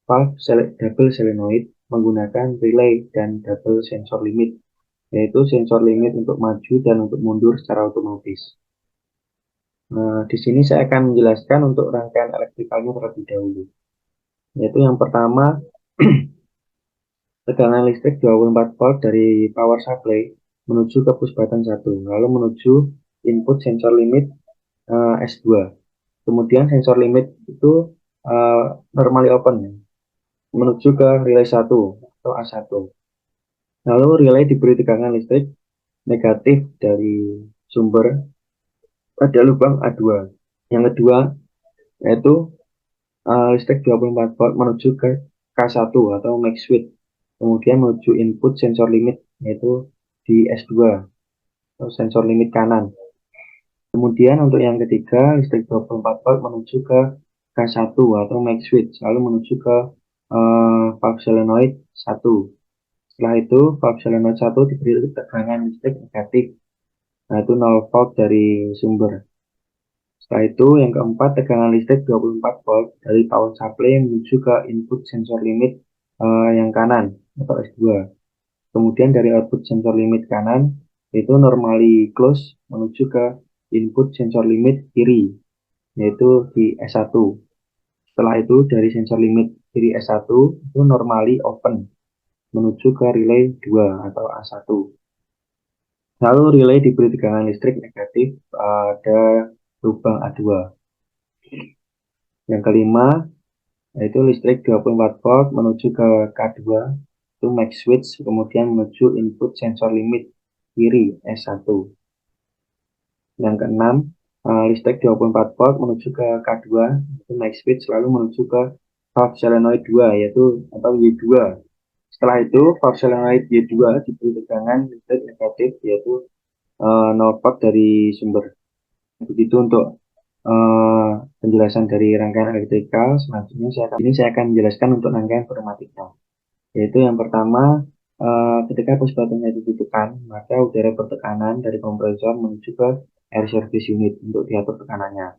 valve double solenoid menggunakan relay dan double sensor limit, yaitu sensor limit untuk maju dan untuk mundur secara otomatis. Di sini saya akan menjelaskan untuk rangkaian elektrikalnya terlebih dahulu, yaitu yang pertama tegangan listrik 24 volt dari power supply menuju ke push button 1, lalu menuju input sensor limit S2. Kemudian sensor limit itu normally open menuju ke relay 1 atau A1. Lalu relay diberi tegangan listrik negatif dari sumber pada lubang A2. Yang kedua yaitu listrik 24 volt menuju ke K1 atau max switch. Kemudian menuju input sensor limit yaitu di S2 atau sensor limit kanan. Kemudian untuk yang ketiga listrik 24 volt menuju ke K1 atau max switch lalu menuju ke valve solenoid 1. Setelah itu valve solenoid 1 diberi tegangan listrik negatif, yaitu 0 volt dari sumber. Setelah itu yang keempat tegangan listrik 24 volt dari power supply menuju ke input sensor limit yang kanan atau S2. Kemudian dari output sensor limit kanan itu normally close menuju ke input sensor limit kiri yaitu di S1. Setelah itu dari sensor limit kiri S1 itu normally open menuju ke relay 2 atau A1. Lalu relay diberi tegangan listrik negatif pada lubang A2. Yang kelima yaitu listrik 24 volt menuju ke K2 itu max switch kemudian menuju input sensor limit kiri S1. Yang keenam listrik 24 volt menuju ke K2 itu max switch lalu menuju ke valve solenoid 2 yaitu atau Y2. Setelah itu valve solenoid Y2 diberi tegangan listrik negatif yaitu 0 volt dari sumber. Begitu untuk penjelasan dari rangkaian elektrikal. Selanjutnya saya akan menjelaskan untuk rangkaian pneumatikal. Yaitu yang pertama, ketika push button-nya ditekan, maka udara bertekanan dari kompresor menuju ke air service unit untuk diatur tekanannya.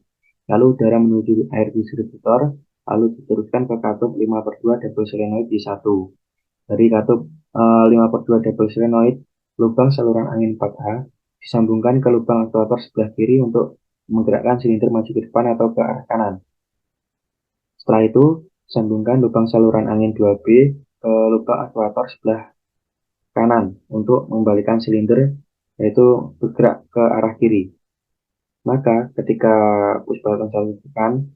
Lalu udara menuju air distributor, lalu diteruskan ke katup 5/2 double solenoid di 1. Dari katup 5/2 double solenoid, lubang saluran angin 4A disambungkan ke lubang aktuator sebelah kiri untuk menggerakkan silinder maju ke depan atau ke arah kanan. Setelah itu, sambungkan lubang saluran angin 2B ke lubang aktuator sebelah kanan untuk mengembalikan silinder yaitu bergerak ke arah kiri. Maka ketika push button 1 ditekan,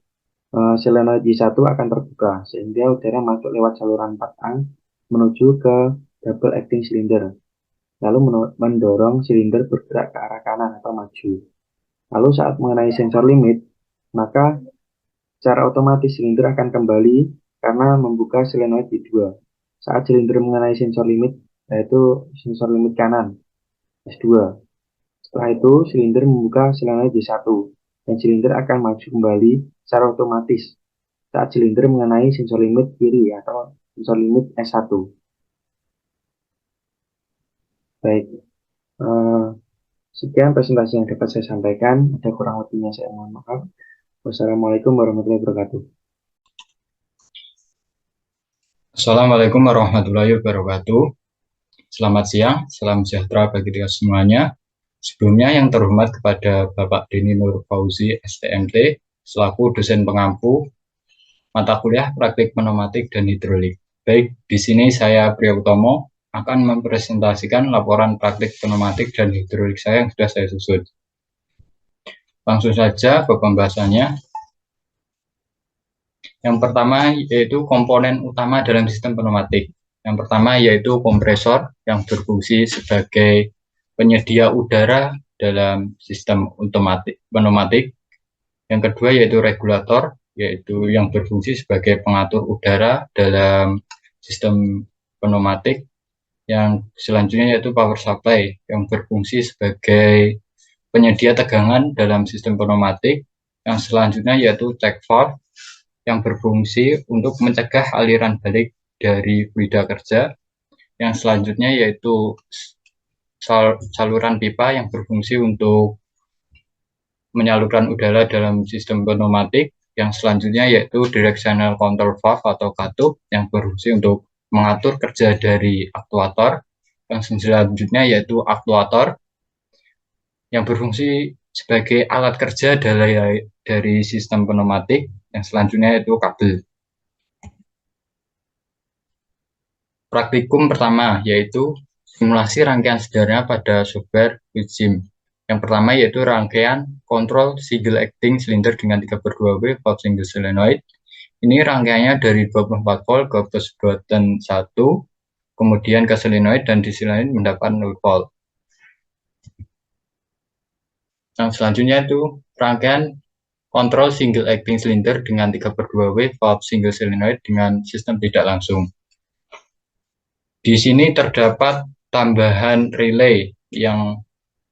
solenoid Y1 akan terbuka sehingga udara masuk lewat saluran 4A menuju ke double acting cylinder, lalu mendorong silinder bergerak ke arah kanan atau maju. Lalu saat mengenai sensor limit, maka secara otomatis silinder akan kembali karena membuka solenoid Y2. Saat silinder mengenai sensor limit, yaitu sensor limit kanan, S2. Setelah itu, silinder membuka solenoid Y1, dan silinder akan maju kembali secara otomatis saat silinder mengenai sensor limit kiri atau sensor limit S1. Baik, Sekian presentasi yang dapat saya sampaikan. Ada kurang lebihnya saya mohon maaf. Wassalamualaikum warahmatullahi wabarakatuh. Assalamualaikum warahmatullahi wabarakatuh. Selamat siang, salam sejahtera bagi kita semuanya. Sebelumnya yang terhormat kepada Bapak Denny Nur Fauzi, STMT, selaku dosen pengampu mata kuliah praktik pneumatik dan hidrolik. Baik, di sini saya Priyautomo akan mempresentasikan laporan praktik pneumatik dan hidrolik saya yang sudah saya susun. Langsung saja ke pembahasannya. Yang pertama yaitu komponen utama dalam sistem pneumatik. Yang pertama yaitu kompresor yang berfungsi sebagai penyedia udara dalam sistem pneumatik. Yang kedua yaitu regulator, yaitu yang berfungsi sebagai pengatur udara dalam sistem pneumatik. Yang selanjutnya yaitu power supply yang berfungsi sebagai penyedia tegangan dalam sistem pneumatik. Yang selanjutnya yaitu check valve yang berfungsi untuk mencegah aliran balik dari fluida kerja. Yang selanjutnya yaitu saluran pipa yang berfungsi untuk menyalurkan udara dalam sistem pneumatik. Yang selanjutnya yaitu directional control valve atau katup yang berfungsi untuk mengatur kerja dari aktuator. Yang selanjutnya yaitu aktuator yang berfungsi sebagai alat kerja dari sistem pneumatik. Yang selanjutnya yaitu kabel. Praktikum pertama yaitu simulasi rangkaian sederhana pada software WITSIM. Yang pertama yaitu rangkaian kontrol single acting cylinder dengan 3/2W valve single solenoid. Ini rangkaiannya dari 24 volt ke push button 1, kemudian ke solenoid dan di solenoid mendapat 0 volt. Yang selanjutnya itu rangkaian kontrol single acting cylinder dengan 3/2W valve single solenoid dengan sistem tidak langsung. Di sini terdapat tambahan relay yang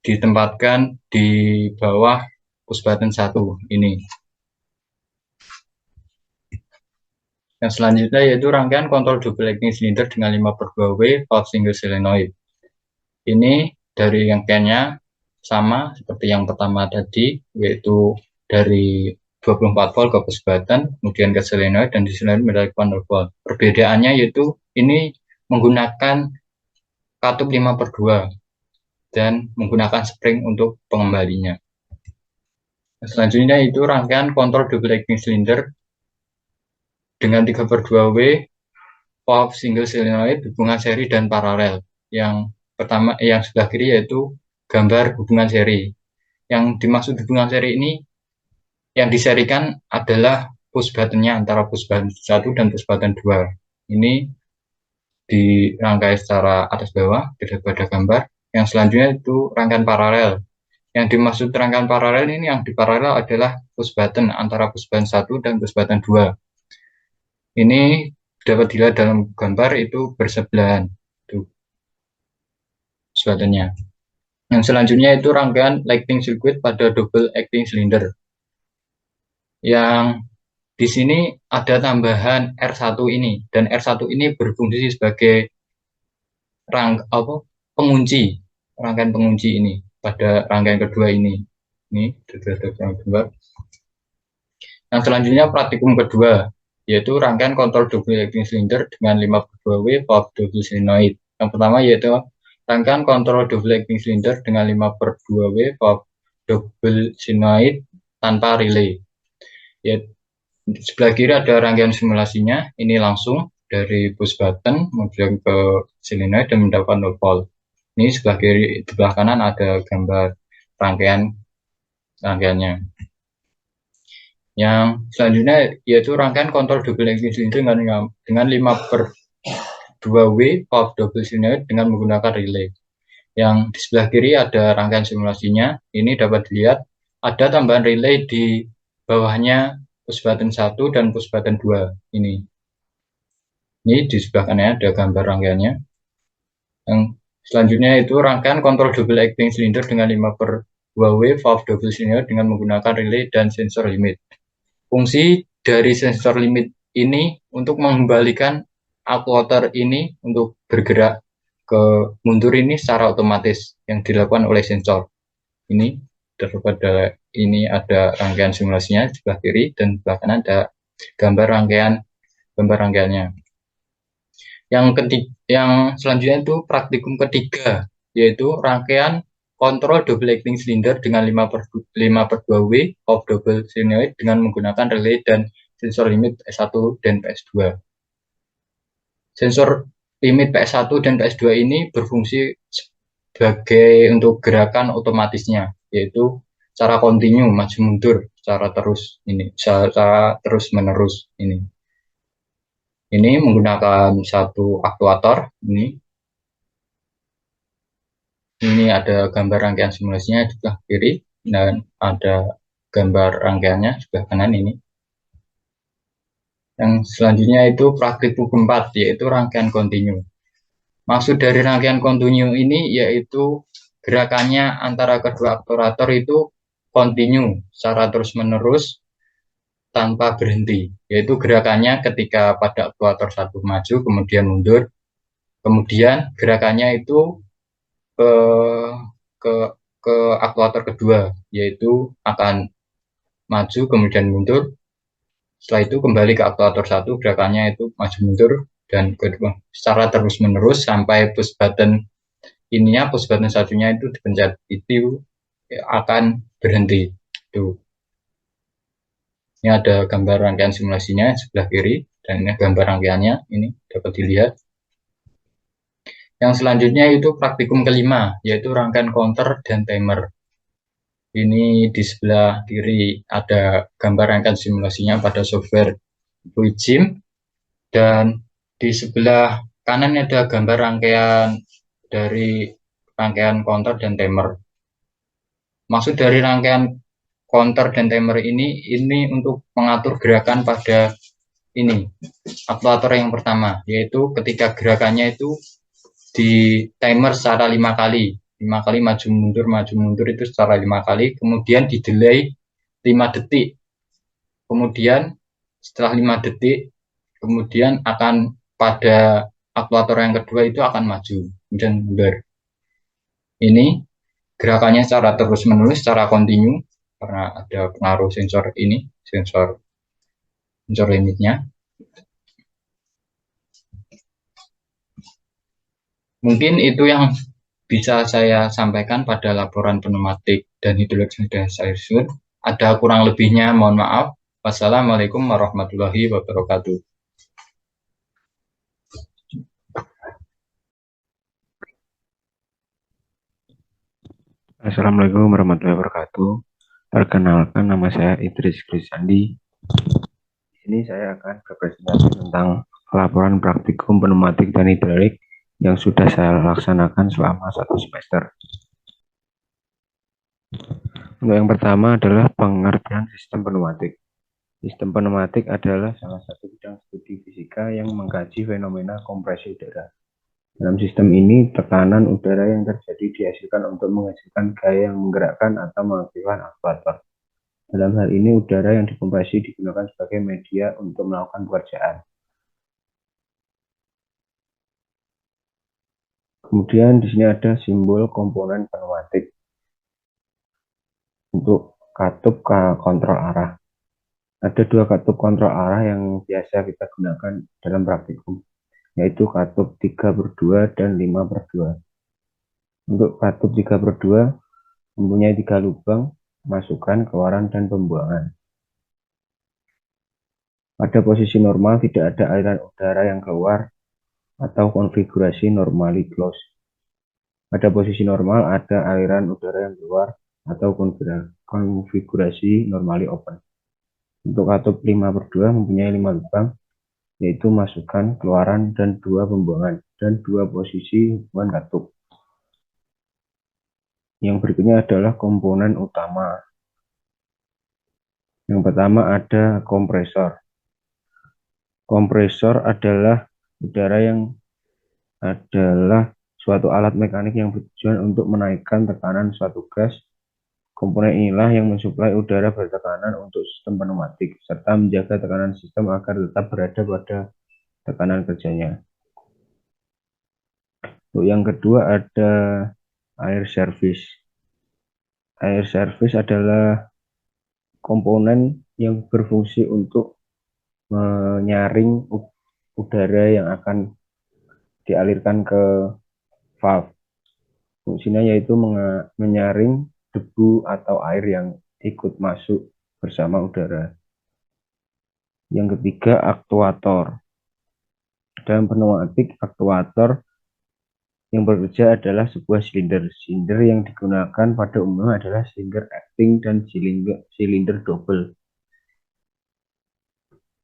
ditempatkan di bawah push button 1 ini. Yang selanjutnya yaitu rangkaian kontrol double acting cylinder dengan 5/2W valve single solenoid. Ini dari rangkaiannya sama seperti yang pertama tadi, yaitu dari 24 volt ke push button, kemudian ke solenoid, dan di solenoid mendapatkan 0 volt. Perbedaannya yaitu ini menggunakan katup 5/2 dan menggunakan spring untuk pengembalinya. Selanjutnya itu rangkaian kontrol double acting cylinder dengan 3/2W valve single solenoid hubungan seri dan paralel. Yang pertama, yang sebelah kiri yaitu gambar hubungan seri. Yang dimaksud hubungan seri ini yang diserikan adalah push buttonnya antara push button 1 dan push button 2. Ini dirangkai secara atas bawah pada gambar. Yang selanjutnya itu rangkaian paralel. Yang dimaksud rangkaian paralel ini yang di paralel adalah push button antara push button 1 dan push button 2. Ini dapat dilihat dalam gambar itu bersebelahan. Itu push buttonnya. Yang selanjutnya itu rangkaian lighting circuit pada double acting cylinder. Yang di sini ada tambahan R1 ini, dan R1 ini berfungsi sebagai pengunci, rangkaian pengunci ini pada rangkaian kedua ini. Ini kedua. Yang selanjutnya praktikum kedua, yaitu rangkaian kontrol double acting cylinder dengan 5/2W valve double solenoid. Yang pertama yaitu rangkaian kontrol double acting cylinder dengan 5/2W valve double solenoid tanpa relay. Ya, di sebelah kiri ada rangkaian simulasinya, ini langsung dari push button kemudian ke solenoid dan mendapatkan 0 volt. Ini sebelah kiri, di sebelah kanan ada gambar rangkaiannya. Yang selanjutnya yaitu rangkaian kontrol double acting cylinder dengan 5/2W valve double solenoid dengan menggunakan relay. Yang di sebelah kiri ada rangkaian simulasinya, ini dapat dilihat ada tambahan relay di bawahnya push button 1 dan push button 2 ini. Ini di sebelah kanan ada gambar rangkaiannya. Yang selanjutnya itu rangkaian kontrol double acting cylinder dengan 5/2W valve double solenoid dengan menggunakan relay dan sensor limit. Fungsi dari sensor limit ini untuk mengembalikan aktuator ini untuk bergerak ke mundur ini secara otomatis yang dilakukan oleh sensor. Ini daripada ini ada rangkaian simulasinya di sebelah kiri dan sebelah kanan ada gambar rangkaiannya. Yang selanjutnya itu praktikum ketiga, yaitu rangkaian kontrol double acting cylinder dengan 5/2W of double solenoid dengan menggunakan relay dan sensor limit PS1 dan PS2. Sensor limit PS1 dan PS2 ini berfungsi sebagai untuk gerakan otomatisnya, yaitu cara kontinu maju mundur secara terus menerus ini. Ini menggunakan satu aktuator ini. Ini ada gambar rangkaian simulasinya di sebelah kiri dan ada gambar rangkaiannya di sebelah kanan ini. Yang selanjutnya itu praktikum keempat, yaitu rangkaian kontinu. Maksud dari rangkaian kontinu ini yaitu gerakannya antara kedua aktuator itu kontinu secara terus-menerus tanpa berhenti, yaitu gerakannya ketika pada aktuator satu maju kemudian mundur, kemudian gerakannya itu ke ke ke aktuator kedua, yaitu akan maju kemudian mundur. Setelah itu kembali ke aktuator satu, gerakannya itu maju mundur dan kedua secara terus menerus sampai push button satunya itu dipencet, itu akan berhenti. Tuh. Ini ada gambar rangkaian simulasinya sebelah kiri dan ini gambar rangkaiannya, ini dapat dilihat. Yang selanjutnya itu praktikum kelima, yaitu rangkaian counter dan timer. Ini di sebelah kiri ada gambar rangkaian simulasinya pada software Fluidsim, dan di sebelah kanan ada gambar rangkaian dari rangkaian counter dan timer. Maksud dari rangkaian counter dan timer ini untuk mengatur gerakan pada ini aktuator yang pertama, yaitu ketika gerakannya itu di timer secara 5 kali maju mundur itu secara 5 kali, kemudian di delay 5 detik, kemudian setelah 5 detik kemudian akan pada aktuator yang kedua itu akan maju dan mundur. Ini gerakannya secara terus menerus, secara kontinu karena ada pengaruh sensor limitnya. Mungkin itu yang bisa saya sampaikan pada laporan pneumatik dan hidrolik sudah saya susun. Ada kurang lebihnya, mohon maaf. Wassalamualaikum warahmatullahi wabarakatuh. Assalamualaikum warahmatullahi wabarakatuh. Perkenalkan, nama saya Idris Krisandi. Di sini saya akan berpresentasi tentang laporan praktikum pneumatik dan hidrolik yang sudah saya laksanakan selama 1 semester. Untuk yang pertama adalah pengertian sistem pneumatik. Sistem pneumatik adalah salah satu bidang studi fisika yang mengkaji fenomena kompresi udara. Dalam sistem ini, tekanan udara yang terjadi dihasilkan untuk menghasilkan gaya yang menggerakkan atau mengaktifkan aktuator. Dalam hal ini, udara yang dikompresi digunakan sebagai media untuk melakukan pekerjaan. Kemudian di sini ada simbol komponen pneumatik untuk katup kontrol arah. Ada 2 katup kontrol arah yang biasa kita gunakan dalam praktikum, yaitu katup 3/2 dan 5/2. Untuk katup 3/2 mempunyai 3 lubang, masukan, keluaran, dan pembuangan. Pada posisi normal tidak ada aliran udara yang keluar atau konfigurasi normally close. Pada posisi normal ada aliran udara yang keluar atau konfigurasi normally open. Untuk katup 5/2 mempunyai 5 lubang, yaitu masukan, keluaran, dan 2 pembuangan, dan 2 posisi hubungan katup. Yang berikutnya adalah komponen utama. Yang pertama ada kompresor. Kompresor adalah suatu alat mekanik yang bertujuan untuk menaikkan tekanan suatu gas. Komponen inilah yang mensuplai udara bertekanan untuk sistem pneumatik, serta menjaga tekanan sistem agar tetap berada pada tekanan kerjanya. Untuk yang kedua ada air service. Air service adalah komponen yang berfungsi untuk menyaring udara yang akan dialirkan ke valve. Fungsinya yaitu menyaring debu atau air yang ikut masuk bersama udara. Yang ketiga, aktuator. Dalam pneumatik, aktuator yang bekerja adalah sebuah silinder. Silinder yang digunakan pada umumnya adalah silinder acting dan silinder double.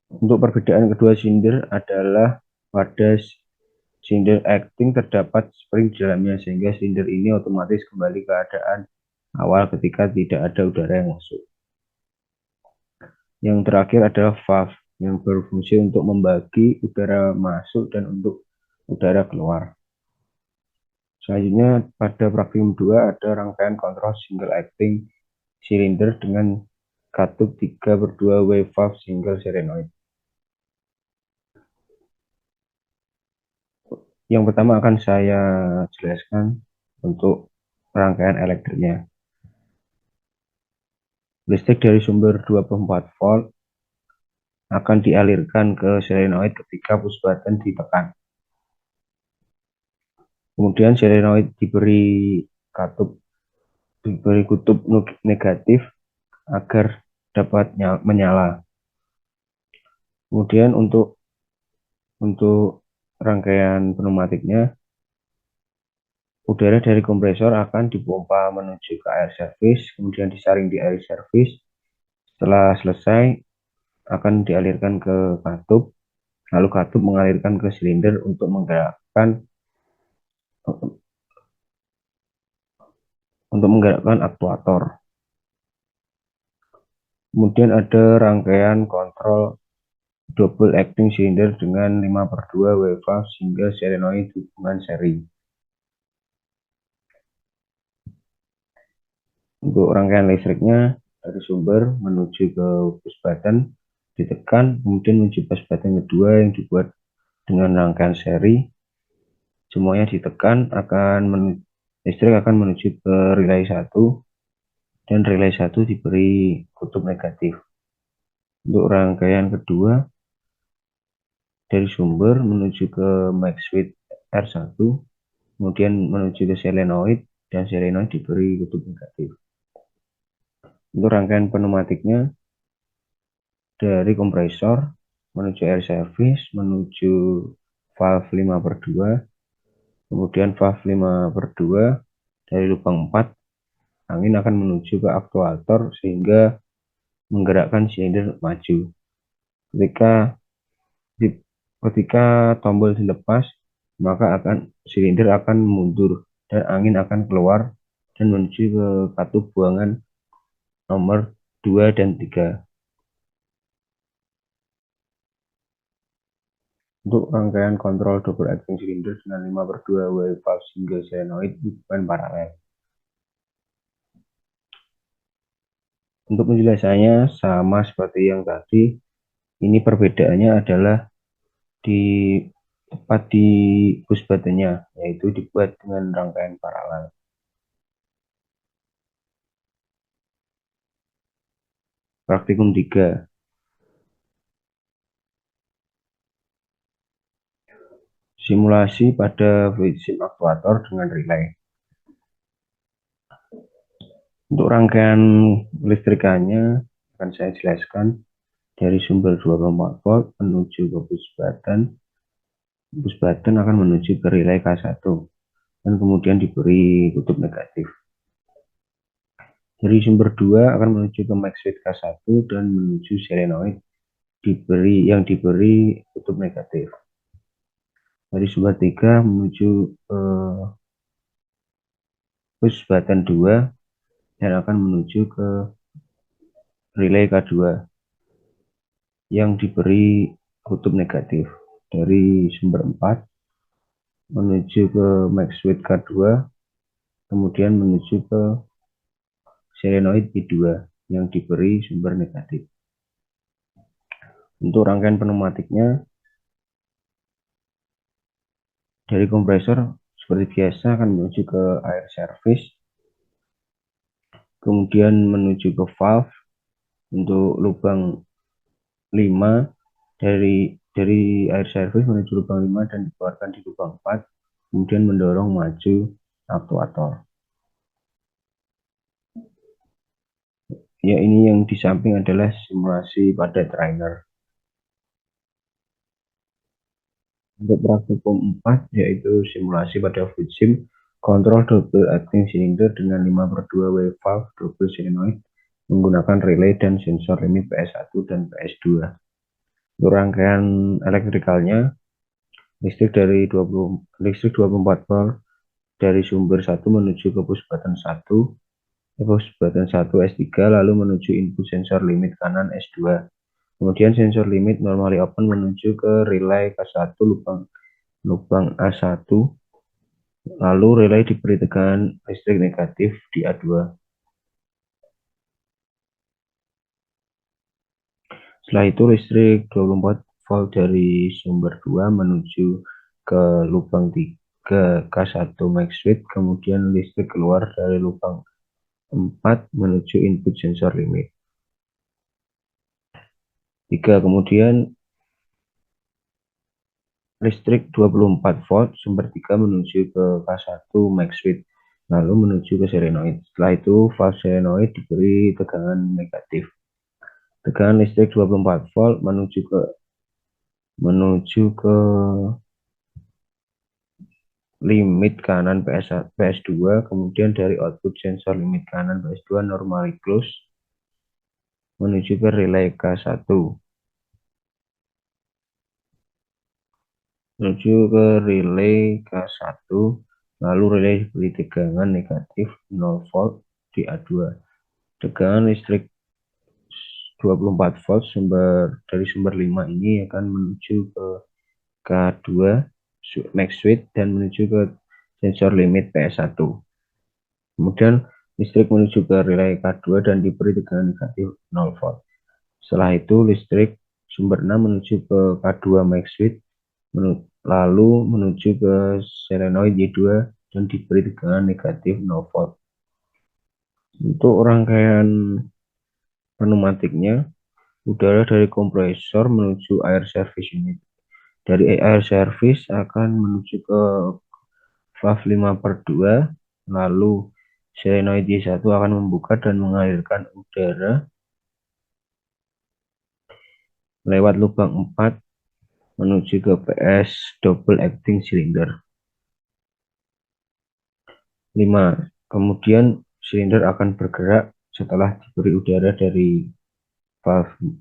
Untuk perbedaan kedua silinder adalah pada silinder acting terdapat spring di dalamnya, sehingga silinder ini otomatis kembali ke keadaan awal ketika tidak ada udara yang masuk. Yang terakhir adalah valve yang berfungsi untuk membagi udara masuk dan untuk udara keluar. Selanjutnya pada praktikum 2 ada rangkaian kontrol single acting silinder dengan katup 3/2 wave valve single solenoid. Yang pertama akan saya jelaskan untuk rangkaian elektriknya. Listrik dari sumber 24 volt akan dialirkan ke solenoid ketika push button ditekan. Kemudian solenoid diberi kutub negatif agar dapat menyala. Kemudian untuk rangkaian pneumatiknya, udara dari kompresor akan dipompa menuju ke air service, kemudian disaring di air service. Setelah selesai, akan dialirkan ke katup, lalu katup mengalirkan ke silinder untuk menggerakkan aktuator. Kemudian ada rangkaian kontrol double acting silinder dengan 5/2 wave valve single solenoid hubungan seri. Untuk rangkaian listriknya dari sumber menuju ke push button ditekan, kemudian menuju push button kedua yang dibuat dengan rangkaian seri. Semuanya ditekan, listrik akan menuju ke relay 1 dan relay 1 diberi kutub negatif. Untuk rangkaian kedua dari sumber menuju ke max switch R1, kemudian menuju ke solenoid dan solenoid diberi kutub negatif. Untuk rangkaian pneumatiknya dari kompresor menuju air service menuju valve 5/2, kemudian valve 5/2 dari lubang 4, angin akan menuju ke aktuator sehingga menggerakkan silinder maju. Ketika tombol dilepas, maka silinder akan mundur dan angin akan keluar dan menuju ke katup buangan nomor 2 dan 3. Untuk rangkaian kontrol double acting silinder dengan 5/2 wave valve single solenoid hubungan paralel. Untuk penjelasannya sama seperti yang tadi, ini perbedaannya adalah tepat di push buttonnya, yaitu dibuat dengan rangkaian paralel. Praktikum 3. Simulasi pada fluid sim aktuator dengan relay. Untuk rangkaian listrikannya akan saya jelaskan dari sumber 24 volt menuju ke push button. Push button akan menuju ke relay K1 dan kemudian diberi kutub negatif. Dari sumber 2 akan menuju ke max switch K1 dan menuju solenoid yang diberi kutub negatif. Dari sumber 3 menuju push button 2 dan akan menuju ke relay K2 yang diberi kutub negatif. Dari sumber 4 menuju ke max switch K2, kemudian menuju ke solenoid P2 yang diberi sumber negatif. Untuk rangkaian pneumatiknya dari kompresor seperti biasa akan menuju ke air service, kemudian menuju ke valve untuk lubang 5 dari air service menuju lubang 5 dan dikeluarkan di lubang 4, kemudian mendorong maju aktuator. Ya, ini yang di samping adalah simulasi pada trainer. Untuk praktikum 4 yaitu simulasi pada fluid sim, kontrol double acting cylinder dengan 5/2 wave valve double solenoid menggunakan relay dan sensor limit PS1 dan PS2. Untuk rangkaian elektrikalnya, listrik 24 volt dari sumber 1 menuju ke push button 1 S3 lalu menuju input sensor limit kanan S2. Kemudian sensor limit normally open menuju ke relay K1 lubang A1, lalu relay diberi tegangan listrik negatif di A2. Setelah itu listrik 24 volt dari sumber 2 menuju ke lubang 3 K1 max switch, kemudian listrik keluar dari lubang 4 menuju input sensor limit. 3. Kemudian listrik 24 volt sumber 3 menuju ke K1 max switch, lalu menuju ke solenoid. Setelah itu valve solenoid diberi tegangan negatif. Tegangan listrik 24 volt menuju ke limit kanan PS2, kemudian dari output sensor limit kanan PS2 normally close menuju ke relay K1. Menuju ke relay K1, lalu relay diberi tegangan negatif 0 volt di A2. Tegangan listrik 24 volt dari sumber 5 ini akan menuju ke K2 max switch dan menuju ke sensor limit PS1. Kemudian listrik menuju ke relay K2 dan diberi tegangan negatif 0 volt. Setelah itu listrik sumber 6 menuju ke K2 max switch, lalu menuju ke solenoid Y2 dan diberi tegangan negatif 0 volt. Untuk rangkaian pneumatiknya, udara dari kompresor menuju air service unit. Dari air service akan menuju ke valve 5/2, lalu solenoid Y1 akan membuka dan mengalirkan udara lewat lubang 4 menuju ke PS double acting cylinder. 5. Kemudian silinder akan bergerak setelah diberi udara dari valve.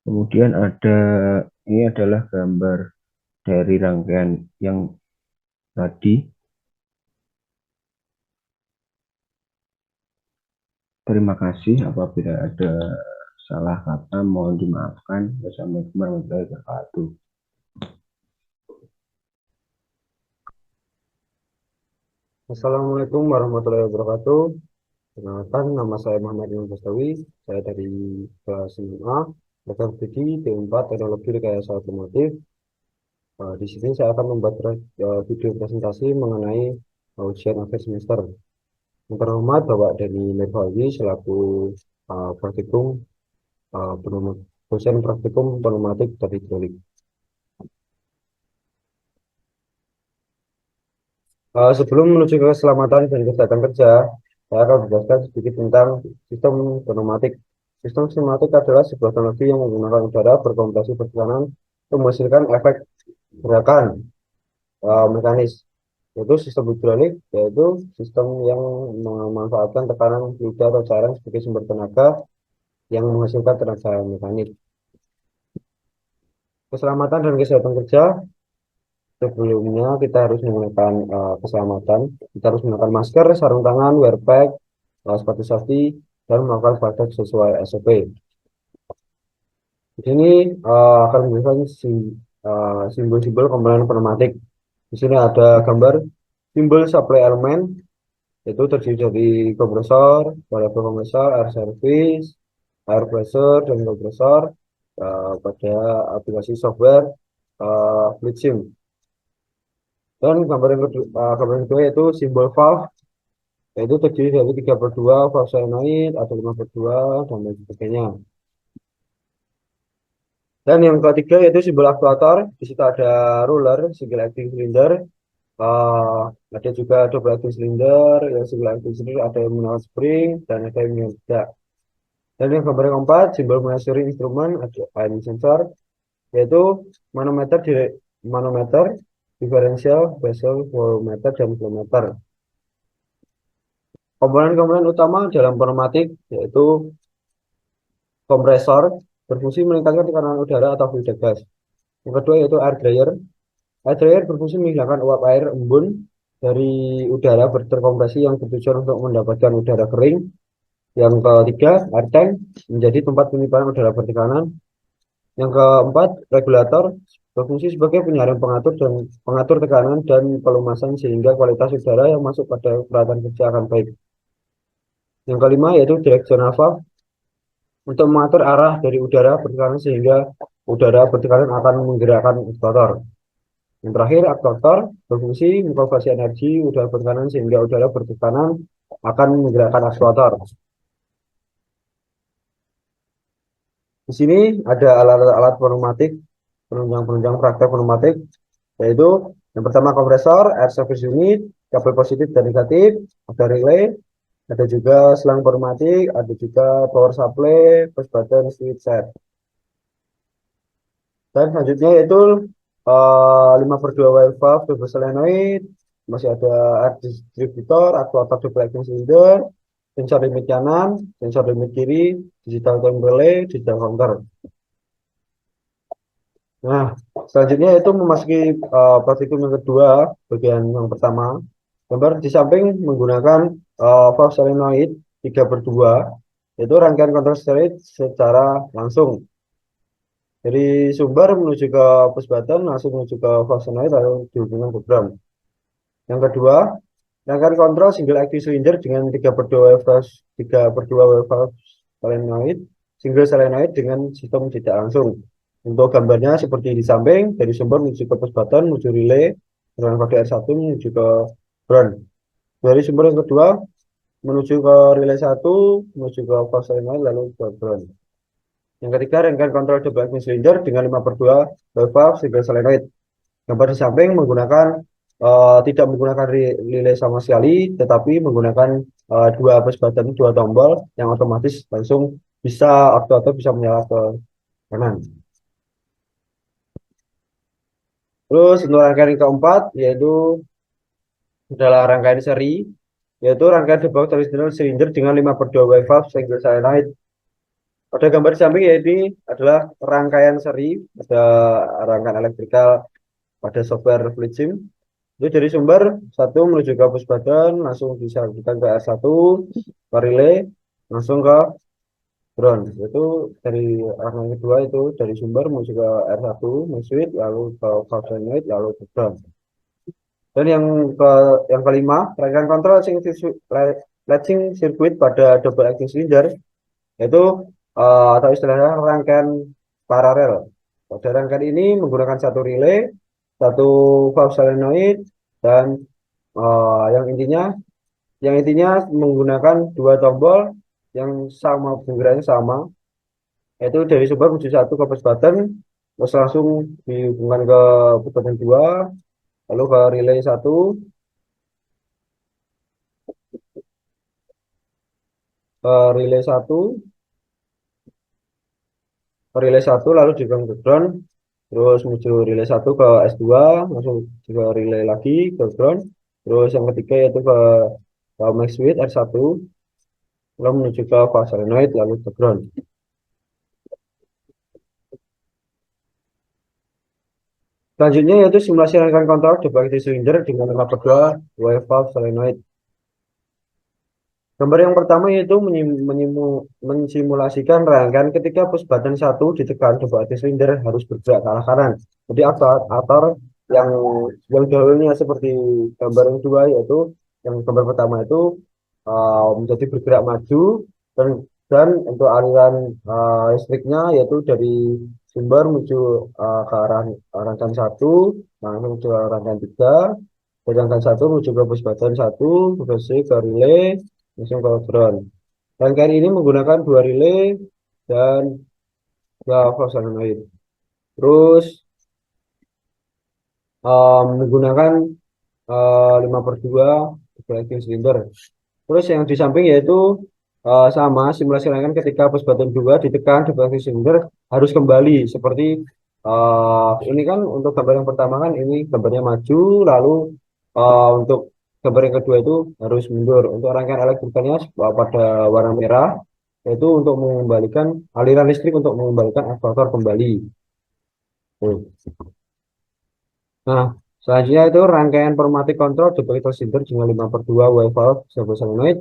Kemudian ini adalah gambar dari rangkaian yang tadi. Terima kasih, apabila ada salah kata mohon dimaafkan. Wassalamualaikum warahmatullahi wabarakatuh. Assalamualaikum warahmatullahi wabarakatuh. Perkenalkan, nama saya Muhammad Imam Bastawi. Saya dari kelas 6A, program studi D4 Teknologi Rekayasa Otomotif. Di sini saya akan membuat video presentasi mengenai ujian akhir semester. Yang terhormat Bapak Denny Nurfauzi selaku dosen praktikum pneumatik dan hidrolik. Sebelum menuju ke keselamatan dan kesehatan kerja, saya akan menjelaskan sedikit tentang sistem pneumatik. Sistem pneumatik adalah sebuah teknologi yang menggunakan udara berkompresi bertekanan untuk menghasilkan efek gerakan mekanis. Yaitu sistem hidrolik, yaitu sistem yang memanfaatkan tekanan fluida atau cairan sebagai sumber tenaga yang menghasilkan tenaga mekanik. Keselamatan dan kesehatan kerja. Sebelumnya kita harus menggunakan keselamatan. Kita harus menggunakan masker, sarung tangan, wear pack, sepatu safety, dan melakukan praktek sesuai SOP. Di sini akan menjelaskan simbol-simbol komponen pneumatik. Di sini ada gambar simbol supply element, yaitu terdiri dari kompresor, variabel kompresor, air service, air pressure, dan kompresor pada aplikasi software fluid sim. Dan gambar yang kedua yaitu simbol valve, yaitu terdiri dari 3/2 valve solenoid atau 5/2 dan lain sebagainya. Dan yang ketiga yaitu simbol aktuator. Di situ ada roller, single acting cylinder, eh, ada juga double acting cylinder, yang single acting cylinder ada yang menggunakan spring dan ada yang tidak. Dan yang gambar yang keempat, simbol measuring instrument ada timing sensor, yaitu manometer, manometer, differential, bezel, voltmeter, dan voltmeter. Komponen-komponen utama dalam pneumatik yaitu kompresor, berfungsi meningkatkan tekanan udara atau fluid gas. Yang kedua yaitu air dryer. Air dryer berfungsi menghilangkan uap air embun dari udara berterkompresi yang bertujuan untuk mendapatkan udara kering. Yang ketiga, air tank menjadi tempat penyimpanan udara bertekanan. Yang keempat, regulator berfungsi sebagai penyaring pengatur tekanan dan pelumasan sehingga kualitas udara yang masuk pada peralatan kerja akan baik. Yang kelima yaitu directional valve untuk mengatur arah dari udara bertekanan sehingga udara bertekanan akan menggerakkan aktuator. Yang terakhir, aktuator berfungsi mengkonversi energi udara bertekanan sehingga udara bertekanan akan menggerakkan aktuator. Di sini ada alat-alat pneumatik, penunjang praktek pneumatik, yaitu yang pertama kompresor, air service unit, kabel positif dan negatif, ada relay, ada juga selang pneumatik, ada juga power supply, push button, switch set. Dan selanjutnya yaitu 5/2 wave valve double solenoid, masih ada air distributor, aktuator double acting cylinder, sensor limit kanan, sensor limit kiri, digital time relay, digital counter. Nah, selanjutnya itu memasuki praktikum yang kedua, bagian yang pertama. Gambar di samping menggunakan valve solenoid 3/2, yaitu rangkaian kontrol steroid secara langsung. Dari sumber menuju ke push button, langsung menuju ke valve solenoid, lalu dihubungkan ke drum. Yang kedua, rangkaian kontrol single acting cylinder dengan 3/2 valve solenoid, single solenoid dengan sistem tidak langsung. Untuk gambarnya seperti di samping, dari sumber menuju ke push button, menuju relay, dengan kode R1 menuju ke ground. Dari sumber yang kedua, menuju ke relay 1, menuju ke valve solenoid, lalu ke ground. Yang ketiga, rangkaian kontrol double acting cylinder dengan 5/2 valve single solenoid. Gambar di samping menggunakan tidak menggunakan relay sama sekali, tetapi menggunakan dua push button, dua tombol yang otomatis langsung bisa aktuator bisa menyala ke kanan. Terus untuk rangkaian yang keempat yaitu adalah rangkaian seri, yaitu rangkaian double acting cylinder dengan 5/2 wave valve single solenoid. Pada gambar di samping yaitu adalah rangkaian seri, ada rangkaian elektrikal pada software fluid sim. Itu dari sumber 1 menuju ke push button, langsung disalurkan ke R1, ke relay, langsung ke ground. Itu dari rangkaian kedua itu dari sumber menuju ke R1, switch, lalu ke valve solenoid, lalu ke ground. Dan yang kelima, rangkaian kontrol latching circuit pada double acting cylinder, yaitu atau istilahnya rangkaian paralel. Pada rangkaian ini menggunakan satu relay, satu valve solenoid, dan yang intinya menggunakan dua tombol yang sama, penggeraknya sama, yaitu dari sumber menuju 1 ke push button, terus langsung dihubungkan ke push button 2, lalu ke relay 1, ke relay 1, lalu dihubungkan ke ground, terus menuju relay 1 ke S2, langsung ke relay lagi ke ground, terus yang ketiga yaitu ke max switch R1, lalu menuju ke valve solenoid, lalu ke ground. Selanjutnya yaitu simulasi rangkaian kontrol double acting cylinder dengan 5/2 wave valve solenoid. Gambar yang pertama yaitu mensimulasikan rangkaian ketika push button 1 ditekan, double acting cylinder harus bergerak ke arah kanan. Jadi aktuator yang dahulunya seperti gambar yang kedua, yaitu yang gambar pertama itu menjadi bergerak maju, dan untuk aliran listriknya yaitu dari sumber menuju ke arah rangkaian 1, langsung menuju ke rangkaian 3, dari rangkaian 1 menuju ke bus baterai 1, bus C ke relay, langsung ke ground. Rangkaian ini menggunakan 2 relay dan 2 valve solenoid. Terus menggunakan 5/2 vacuum silinder. Terus yang di samping yaitu sama simulasi rangkaian ketika bus baterai 2 ditekan di vacuum silinder harus kembali seperti ini kan untuk gambar yang pertama kan ini gambarnya maju, lalu untuk gambar yang kedua itu harus mundur. Untuk rangkaian elektrikalnya pada warna merah yaitu untuk mengembalikan aliran listrik untuk mengembalikan aktuator kembali. Tuh. Nah, selanjutnya itu rangkaian pneumatik kontrol double cylinder dengan 5/2 wave valve double solenoid,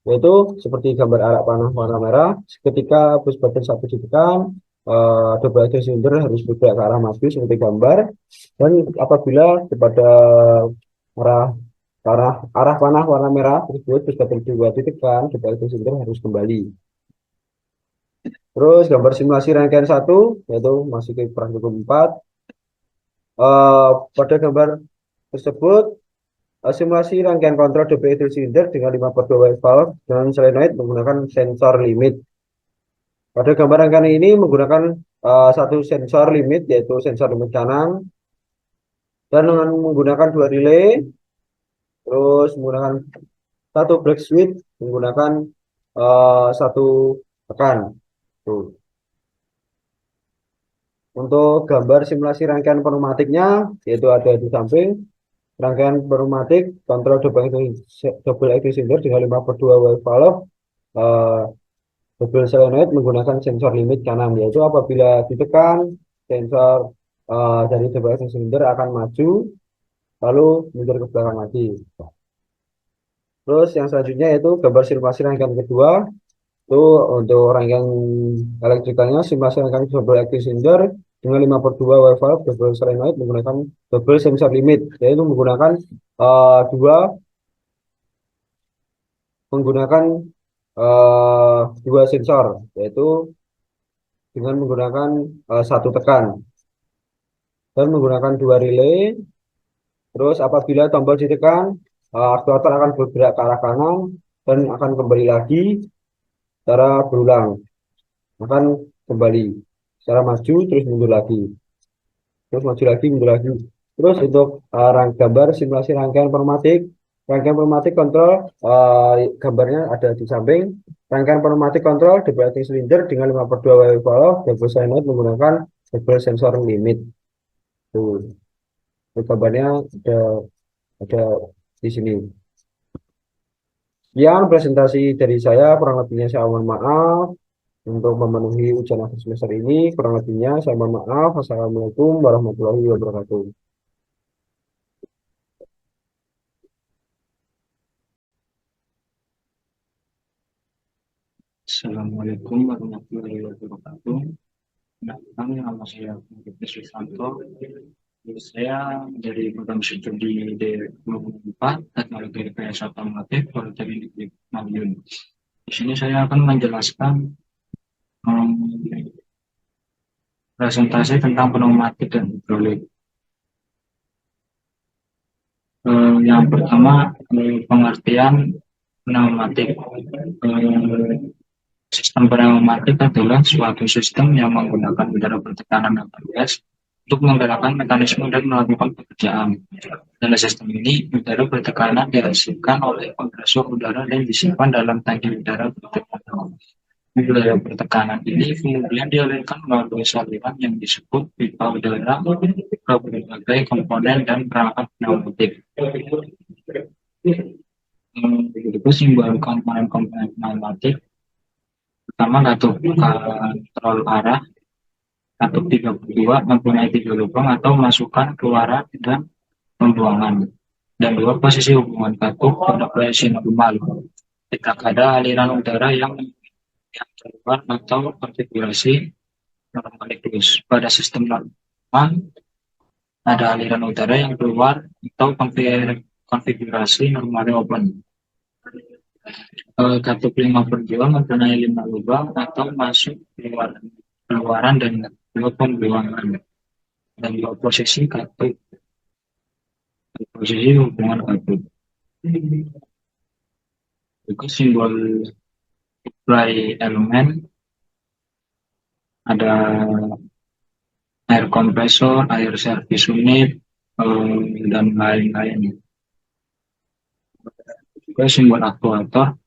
yaitu seperti gambar arak panah warna merah. Ketika bus baterai 1 ditekan, double cylinder harus bergerak ke arah maju seperti gambar. Dan apabila kepada arah panah warna merah tersebut bus baterai 2 ditekan, double cylinder harus kembali. Terus gambar simulasi rangkaian 1 yaitu masih ke praktikum 4. Pada gambar tersebut simulasi rangkaian kontrol double cylinder dengan 5/2 wave valve dan solenoid menggunakan sensor limit. Pada gambar rangkaian ini menggunakan satu sensor limit yaitu sensor limit kanan dan dengan menggunakan 2 relay, terus menggunakan satu black switch menggunakan satu tekan. Tuh. Untuk gambar simulasi rangkaian pneumatiknya yaitu ada di samping. Rangkaian pneumatik kontrol double cylinder dengan 5/2 wave valve double solenoid menggunakan sensor limit kanan, yaitu apabila ditekan sensor dari double cylinder akan maju lalu mundur ke belakang lagi. Terus yang selanjutnya yaitu gambar simulasi rangkaian kedua, itu untuk rangkaian elektrikalnya simulasi rangkaian double cylinder dengan 5/2 wave valve double solenoid menggunakan double sensor limit, yaitu menggunakan dua sensor, yaitu dengan menggunakan satu tekan dan menggunakan 2 relay. Terus apabila tombol ditekan, aktuator akan bergerak ke arah kanan dan akan kembali lagi secara berulang, akan kembali secara maju terus mundur lagi, terus maju lagi mundur lagi. Terus untuk gambar simulasi rangkaian pneumatik kontrol, gambarnya ada di samping. Rangkaian pneumatik kontrol double cylinder dengan 5/2 wave valve double solenoid menggunakan double sensor limit. Tuh, gambarnya ada di sini. Sekian presentasi dari saya, kurang lebihnya saya mohon maaf. Untuk memenuhi ujian akhir semester ini, kurang lebihnya saya mohon maaf. Wassalamualaikum warahmatullahi wabarakatuh. Assalamualaikum warahmatullahi wabarakatuh. Nama saya Muhammad Susanto. Saya dari program studi D24 Teknologi Rekayasa Otomotif Politeknik Madiun. Di sini saya akan menjelaskan presentasi tentang pneumatik dan hidrolik. Yang pertama, pengertian pneumatik. Sistem pneumatik adalah suatu sistem yang menggunakan udara bertekanan atau gas untuk menggerakkan mekanisme dan melakukan pekerjaan. Dalam sistem ini, udara bertekanan dihasilkan oleh kompresor udara dan disimpan dalam tangki udara bertekanan. Udara bertekanan ini kemudian dialirkan melalui saluran yang disebut pipa udara ke berbagai komponen dan perangkat pneumatik. Begitu simbol komponen-komponen pneumatik. Pertama, katup kontrol arah. Katup 32 mempunyai 3 lubang atau masukkan, keluaran, dan pembuangan. Dan 2 posisi hubungan katup pada posisi normal. Jika ada aliran udara yang keluar atau konfigurasi normalitas. Pada sistem normal, ada aliran udara yang keluar atau konfigurasi normal open. Katup 5/2 mempunyai 5 lubang atau masuk, keluaran, dan dua pembuangan, dan dua posisi katode, posisi hubungan katode. Berikut simbol supply elemen, ada air kompresor, air service unit, dan lain-lain. Juga simbol aktuator,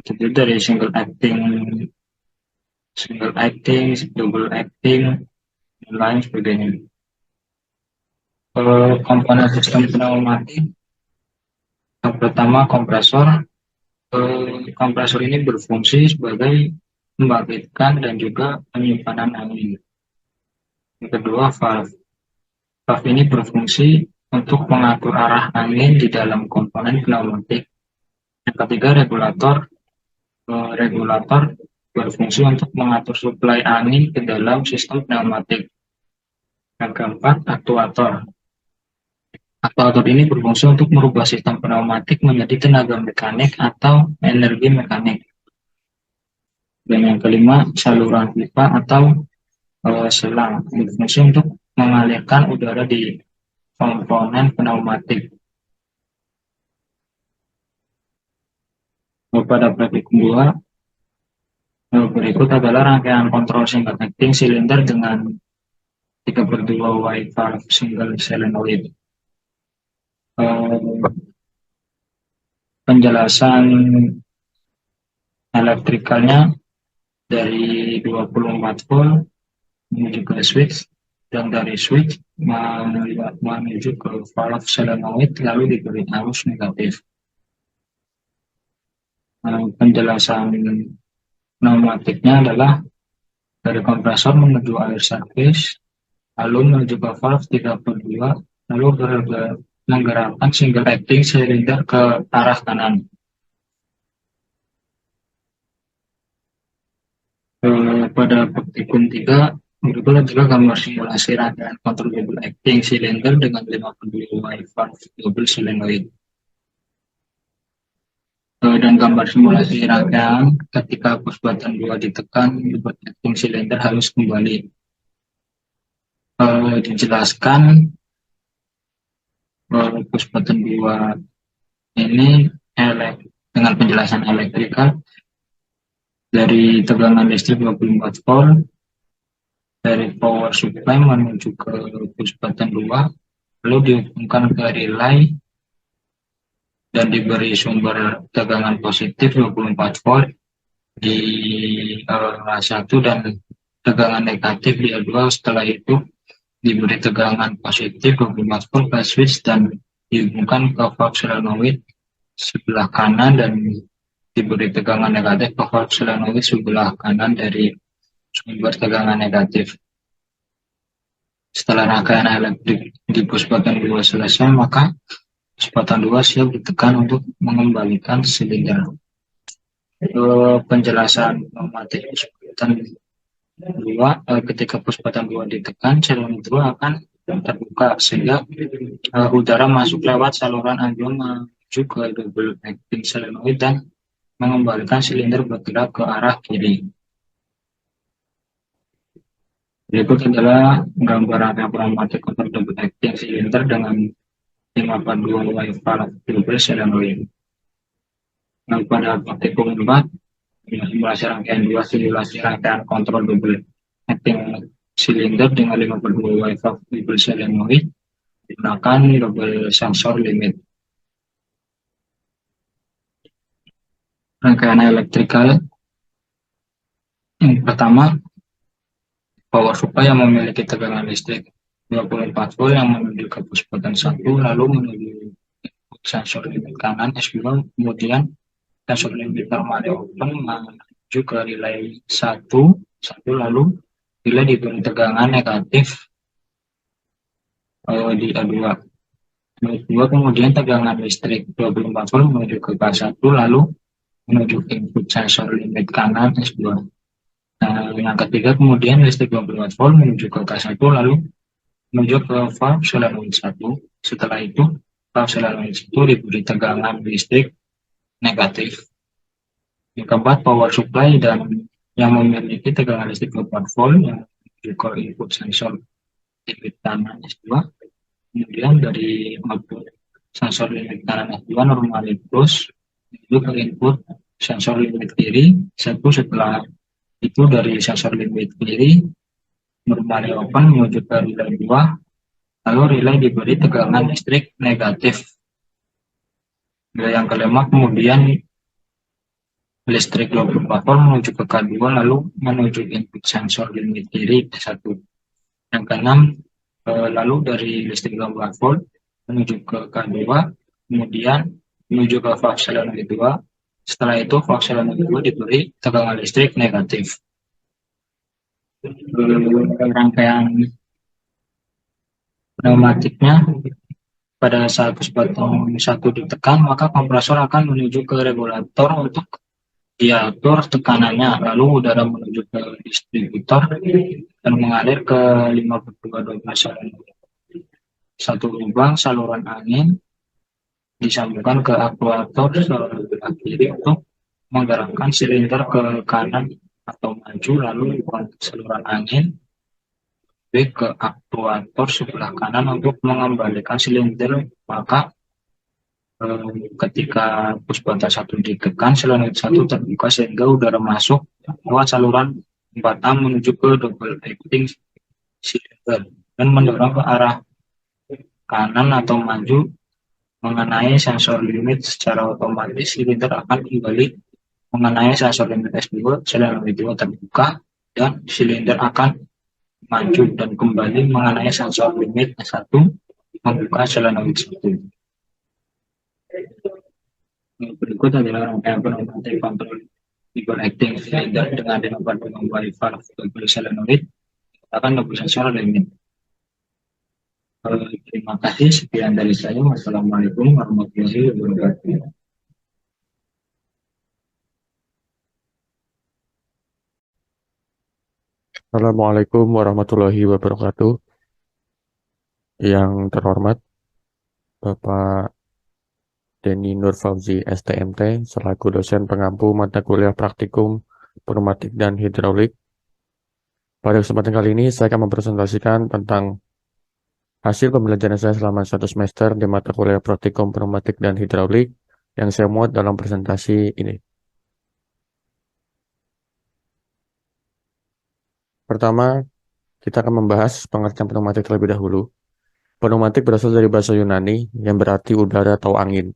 terdiri dari single acting, double acting, dan lain sebagainya. Komponen sistem pneumatik, yang pertama kompresor. Kompresor ini berfungsi sebagai membangkitkan dan juga penyimpanan angin. Yang kedua, valve. Valve ini berfungsi untuk mengatur arah angin di dalam komponen pneumatik. Yang ketiga, regulator. Regulator berfungsi untuk mengatur suplai angin ke dalam sistem pneumatik. Yang keempat, aktuator. Aktuator ini berfungsi untuk merubah sistem pneumatik menjadi tenaga mekanik atau energi mekanik. Dan yang kelima, saluran pipa atau selang, berfungsi untuk mengalirkan udara di komponen pneumatik. Pada praktikum 2, berikut adalah rangkaian kontrol single acting silinder dengan 3/2 wide valve single solenoid. Penjelasan elektrikalnya dari 24 volt menuju ke switch, dan dari switch menuju ke valve solenoid lalu diberi arus negatif. Penjelasan pneumatiknya adalah dari kompresor menuju air service, lalu menuju ke valve 3/2, lalu menggerakkan single acting silinder ke arah kanan. Pada praktikum 3, berikut adalah gambar simulasi rangkaian kontrol double acting silinder dengan 5/2 wide valve double solenoid. Dan gambar simulasi rangkaian ketika push button 2 ditekan, double acting silinder harus kembali. Dijelaskan push button 2 ini dengan penjelasan elektrikal dari tegangan listrik 24 volt dari power supply menuju ke push button 2, lalu dihubungkan ke relay dan diberi sumber tegangan positif 24 volt di A1 dan tegangan negatif di A2. Setelah itu diberi tegangan positif 24 volt ke switch dan dihubungkan ke valve solenoid sebelah kanan dan diberi tegangan negatif ke valve solenoid sebelah kanan dari sumber tegangan negatif. Setelah rangkaian elektrik di push button 2 selesai, maka push button 2 siap ditekan untuk mengembalikan silinder. Penjelasan pneumatik push button 2, ketika push button 2 ditekan, saluran 2 akan terbuka sehingga udara masuk lewat saluran angin menuju ke double acting solenoid dan mengembalikan silinder bergerak ke arah kiri. Berikut adalah gambar rangkaian pneumatik kontrol double acting silinder dengan 5/2 wide valve double solenoid. Pada praktikum 4, simulasi rangkaian 2, simulasi rangkaian kontrol double acting silinder dengan 5/2 wide valve double solenoid digunakan double sensor limit. Rangkaian elektrikal yang pertama, power supply yang memiliki tegangan listrik 24 volt yang menuju ke push button 1, lalu menuju sensor limit kanan S2, kemudian sensor limit normally open menuju ke relay 1, lalu relay diberi tegangan negatif di A2. Kemudian tegangan listrik 24 volt menuju ke K1, lalu menuju input sensor limit kanan S2. Yang ketiga, kemudian listrik 24 volt menuju ke K1, lalu menuju ke valve solenoid 1. Setelah itu, valve solenoid 1 diberi tegangan listrik negatif. Yang keempat, power supply dan yang memiliki tegangan listrik 24 volt yang menuju ke input sensor limit kanan S2. Kemudian dari output sensor limit kanan S2 normally close menuju ke input sensor limit kiri S1. Setelah itu dari sensor limit kiri normally open menuju ke relay 2, lalu relay diberi tegangan listrik negatif. Yang kelima kemudian listrik 24 volt menuju ke K2 lalu menuju input sensor limit kiri P1. Yang keenam lalu dari listrik 24 volt menuju ke K2 kemudian menuju ke valve solenoid 2. Setelah itu valve solenoid 2 diberi tegangan listrik negatif. Rangkaian pneumatiknya pada saat push button 1 ditekan maka kompresor akan menuju ke regulator untuk diatur tekanannya, lalu udara menuju ke distributor dan mengalir ke 5212 satu lubang saluran angin disambungkan ke aktuator sebelah kiri untuk menggerakkan silinder ke kanan atau maju, lalu saluran angin ke aktuator sebelah kanan untuk mengembalikan silinder. Maka ketika push button 1 ditekan, solenoid 1 terbuka sehingga udara masuk lewat saluran 4A menuju ke double acting silinder dan mendorong ke arah kanan atau maju mengenai sensor limit. Secara otomatis silinder akan kembali mengenai sensor limit S2, solenoid 2 terbuka dan silinder akan maju dan kembali mengenai sensor limit S1 membuka solenoid 1. Berikut adalah rangkaian pneumatik kontrol double acting cylinder dengan dilakukan dengan valve double solenoid akan double sensor limit. Terima kasih, sekian dari saya. Wassalamualaikum warahmatullahi wabarakatuh. Assalamualaikum warahmatullahi wabarakatuh. Yang terhormat Bapak Denny Nur Fauzi STMT selaku dosen pengampu mata kuliah praktikum pneumatik dan hidrolik. Pada kesempatan kali ini saya akan mempresentasikan tentang hasil pembelajaran saya selama 1 semester di mata kuliah praktikum pneumatik dan hidrolik yang saya muat dalam presentasi ini. Pertama, kita akan membahas pengertian pneumatik terlebih dahulu. Pneumatik berasal dari bahasa Yunani yang berarti udara atau angin.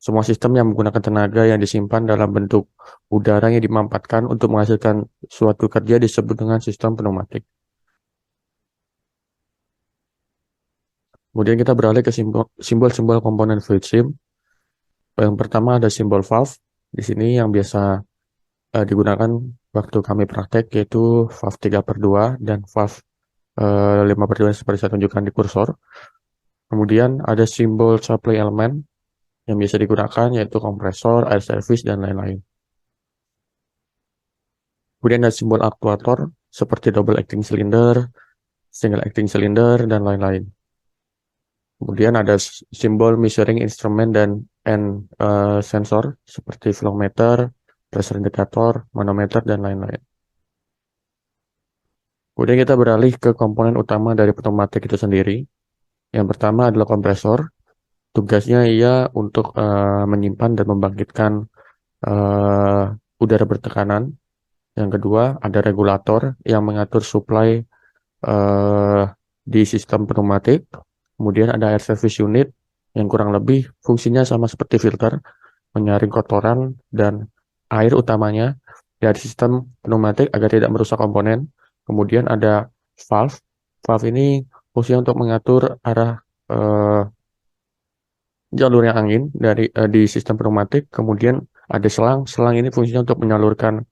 Semua sistem yang menggunakan tenaga yang disimpan dalam bentuk udara yang dimanfaatkan untuk menghasilkan suatu kerja disebut dengan sistem pneumatik. Kemudian kita beralih ke simbol-simbol komponen fluid stream. Yang pertama ada simbol valve. Di sini yang biasa digunakan waktu kami praktek yaitu valve 3/2 dan valve 5/2 seperti saya tunjukkan di kursor. Kemudian ada simbol supply element yang biasa digunakan yaitu kompresor, air service, dan lain-lain. Kemudian ada simbol aktuator seperti double acting cylinder, single acting cylinder, dan lain-lain. Kemudian ada simbol measuring instrument dan sensor seperti flow meter, pressure indicator, manometer, dan lain-lain. Kemudian kita beralih ke komponen utama dari pneumatik itu sendiri. Yang pertama adalah kompresor. Tugasnya ia untuk menyimpan dan membangkitkan udara bertekanan. Yang kedua ada regulator yang mengatur supply di sistem pneumatik. Kemudian ada air service unit yang kurang lebih fungsinya sama seperti filter, menyaring kotoran dan air utamanya dari sistem pneumatik agar tidak merusak komponen. Kemudian ada valve. Valve ini fungsinya untuk mengatur arah jalurnya angin di sistem pneumatik. Kemudian ada selang. Selang ini fungsinya untuk menyalurkan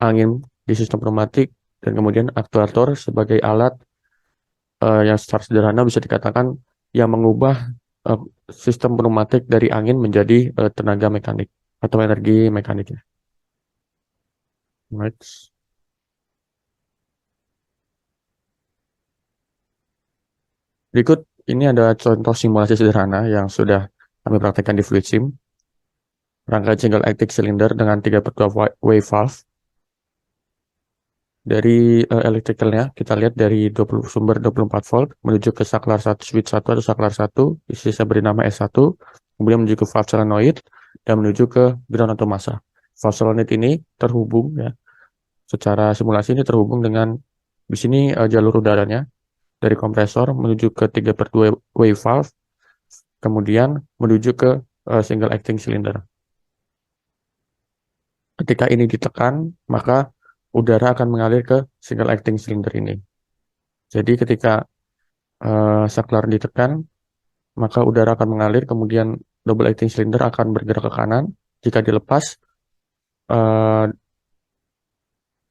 angin di sistem pneumatik. Dan kemudian aktuator sebagai alat yang secara sederhana bisa dikatakan yang mengubah sistem pneumatik dari angin menjadi tenaga mekanik atau energi mekaniknya. Next. Berikut ini ada contoh simulasi sederhana yang sudah kami praktekkan di fluid sim. Rangkaian single acting cylinder dengan 3/2 wave valve. Dari electricalnya, kita lihat dari sumber 24 volt menuju ke saklar 1, switch 1 atau saklar 1, saya beri nama S1, kemudian menuju ke valve solenoid, dan menuju ke ground atau massa. Valve solenoid ini terhubung, ya, secara simulasi ini terhubung dengan, di sini jalur udaranya, dari kompresor menuju ke 3/2 wave valve, kemudian menuju ke single acting cylinder. Ketika ini ditekan, maka udara akan mengalir ke single acting cylinder ini. Jadi ketika saklar ditekan, maka udara akan mengalir, kemudian double acting cylinder akan bergerak ke kanan. Jika dilepas,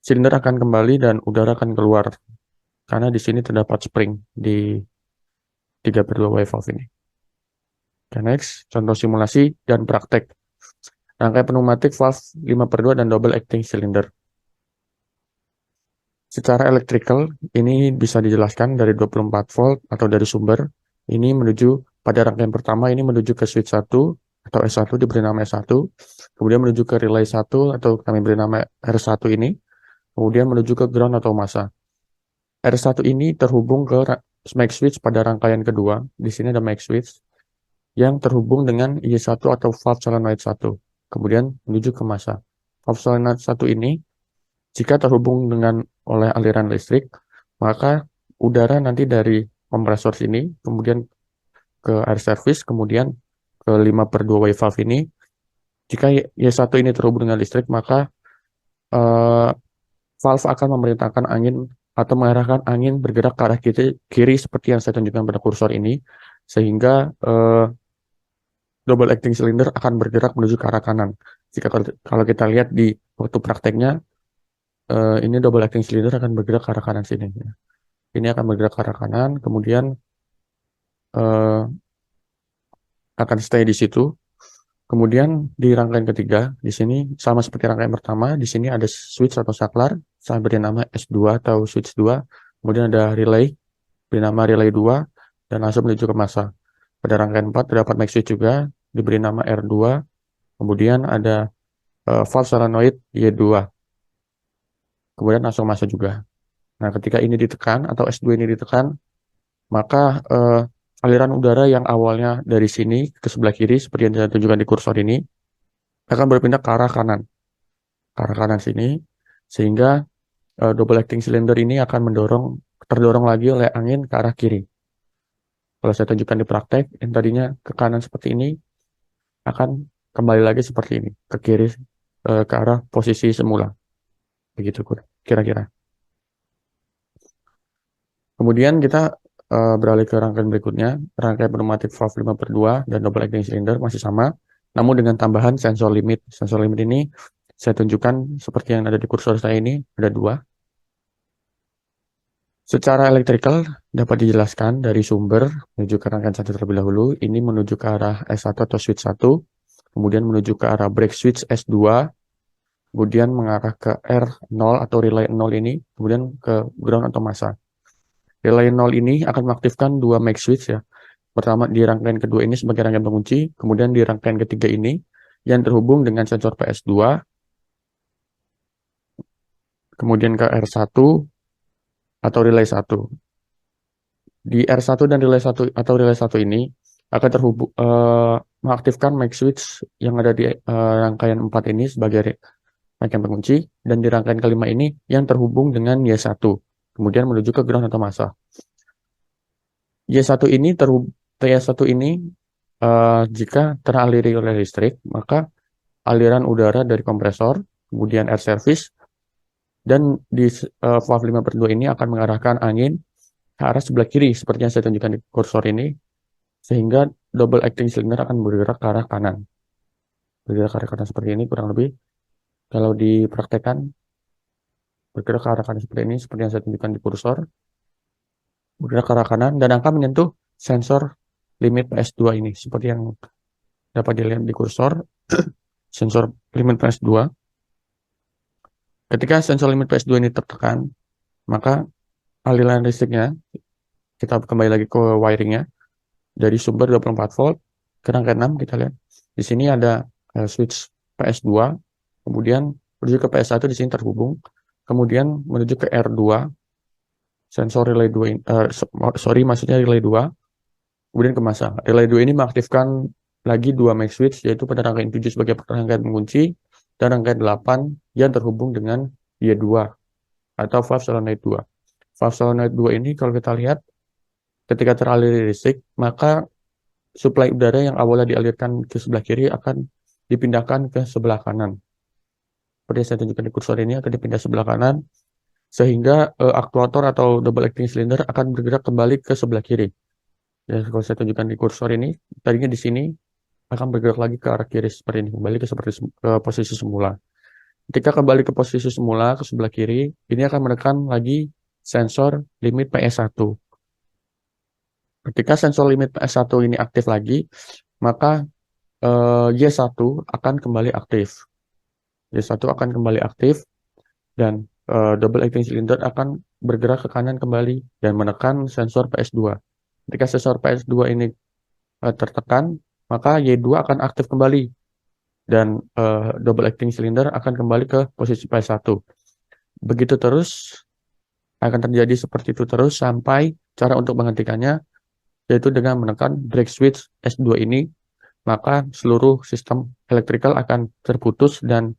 silinder akan kembali dan udara akan keluar. Karena di sini terdapat spring di 3/2 wave valve ini. Oke, next, contoh simulasi dan praktek. Rangkaian pneumatik valve 5/2 dan double acting cylinder. Secara electrical, ini bisa dijelaskan dari 24 volt atau dari sumber. Ini menuju pada rangkaian pertama, ini menuju ke switch 1 atau S1, diberi nama S1. Kemudian menuju ke relay 1 atau kami beri nama R1 ini. Kemudian menuju ke ground atau massa. R1 ini terhubung ke mag switch pada rangkaian kedua. Di sini ada mag switch yang terhubung dengan Y1 atau valve solenoid 1. Kemudian menuju ke massa. Valve solenoid 1 ini jika terhubung oleh aliran listrik, maka udara nanti dari kompresor sini, kemudian ke air service, kemudian ke 5/2 wave valve ini. Jika Y1 ini terhubung dengan listrik, maka valve akan memerintahkan angin atau mengarahkan angin bergerak ke arah kiri seperti yang saya tunjukkan pada kursor ini, sehingga double acting cylinder akan bergerak menuju ke arah kanan. Jika kalau kita lihat di waktu prakteknya, ini double acting cylinder akan bergerak ke arah kanan sini. Ini akan bergerak ke arah kanan, kemudian akan stay di situ. Kemudian di rangkaian ketiga, di sini sama seperti rangkaian pertama, di sini ada switch atau saklar, saya beri nama S2 atau switch 2. Kemudian ada relay, beri nama relay 2, dan langsung menuju ke massa. Pada rangkaian 4 terdapat mag switch juga, diberi nama R2. Kemudian ada valve solenoid Y2. Kemudian langsung massa juga. Nah, ketika ini ditekan atau S2 ini ditekan, maka aliran udara yang awalnya dari sini ke sebelah kiri seperti yang saya tunjukkan di kursor ini akan berpindah ke arah kanan sini, sehingga double acting cylinder ini akan terdorong lagi oleh angin ke arah kiri. Kalau saya tunjukkan di praktek, yang tadinya ke kanan seperti ini akan kembali lagi seperti ini, ke kiri, ke arah posisi semula. Begitu kira-kira. Kemudian kita beralih ke rangkaian berikutnya, rangkaian pneumatik valve 5/2 dan double acting cylinder masih sama, namun dengan tambahan sensor limit. Sensor limit ini saya tunjukkan seperti yang ada di kursor saya ini, ada 2. Secara elektrikal dapat dijelaskan dari sumber menuju ke rangkaian 1 terlebih dahulu, ini menuju ke arah S1 atau switch 1, kemudian menuju ke arah break switch S2, kemudian mengarah ke R0 atau relay 0 ini, kemudian ke ground atau massa. Relay 0 ini akan mengaktifkan 2 mag switch ya. Pertama di rangkaian kedua ini sebagai rangkaian pengunci, kemudian di rangkaian ketiga ini yang terhubung dengan sensor PS2, kemudian ke R1 atau relay 1. Di R1 dan relay 1 atau relay 1 ini akan terhubung mengaktifkan mag switch yang ada di rangkaian 4 ini sebagai rangkaian pengunci, dan di rangkaian kelima ini yang terhubung dengan Y1. Kemudian menuju ke ground atau massa. Y1 ini jika teraliri oleh listrik, maka aliran udara dari kompresor, kemudian air service, dan di valve 5/2 ini akan mengarahkan angin ke arah sebelah kiri, seperti yang saya tunjukkan di kursor ini, sehingga double acting cylinder akan bergerak ke arah kanan. Bergerak ke arah kanan seperti ini, kurang lebih. Kalau dipraktekkan, bergerak ke arah kanan seperti ini, seperti yang saya tunjukkan di kursor, bergerak ke arah kanan, dan akan menyentuh sensor limit PS2 ini, seperti yang dapat dilihat di kursor, sensor limit PS2. Ketika sensor limit PS2 ini tertekan, maka aliran listriknya, kita kembali lagi ke wiringnya, dari sumber 24 volt ke rangkaian 6, kita lihat. Di sini ada switch PS2, kemudian menuju ke PS1 di sini terhubung, kemudian menuju ke R2, sensor relay 2 ini, maksudnya relay 2, kemudian ke masa. Relay 2 ini mengaktifkan lagi dua max switch, yaitu pada rangkaian 7 sebagai rangkaian pengunci, dan rangkaian 8 yang terhubung dengan Y2 atau valve solenoid 2. Valve solenoid 2 ini kalau kita lihat, ketika teraliri listrik, maka suplai udara yang awalnya dialirkan ke sebelah kiri akan dipindahkan ke sebelah kanan. Seperti yang saya tunjukkan di kursor ini akan dipindah sebelah kanan, sehingga aktuator atau double acting cylinder akan bergerak kembali ke sebelah kiri. Ya, kalau saya tunjukkan di kursor ini, tadinya di sini akan bergerak lagi ke arah kiri seperti ini, kembali ke posisi semula. Ketika kembali ke posisi semula ke sebelah kiri, ini akan menekan lagi sensor limit PS1. Ketika sensor limit PS1 ini aktif lagi, maka Y1 akan kembali aktif. Y1 akan kembali aktif dan double acting cylinder akan bergerak ke kanan kembali dan menekan sensor PS2. Ketika sensor PS2 ini tertekan, maka Y2 akan aktif kembali dan double acting cylinder akan kembali ke posisi PS1. Begitu terus, akan terjadi seperti itu terus sampai cara untuk menghentikannya yaitu dengan menekan brake switch S2 ini, maka seluruh sistem elektrikal akan terputus dan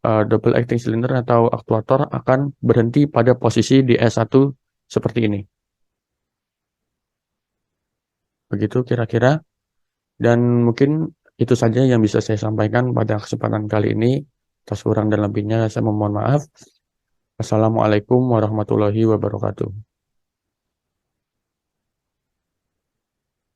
double acting cylinder atau aktuator akan berhenti pada posisi di S1 seperti ini. Begitu kira-kira. Dan mungkin itu saja yang bisa saya sampaikan pada kesempatan kali ini. Atas kurang dan lebihnya saya memohon maaf. Assalamualaikum warahmatullahi wabarakatuh.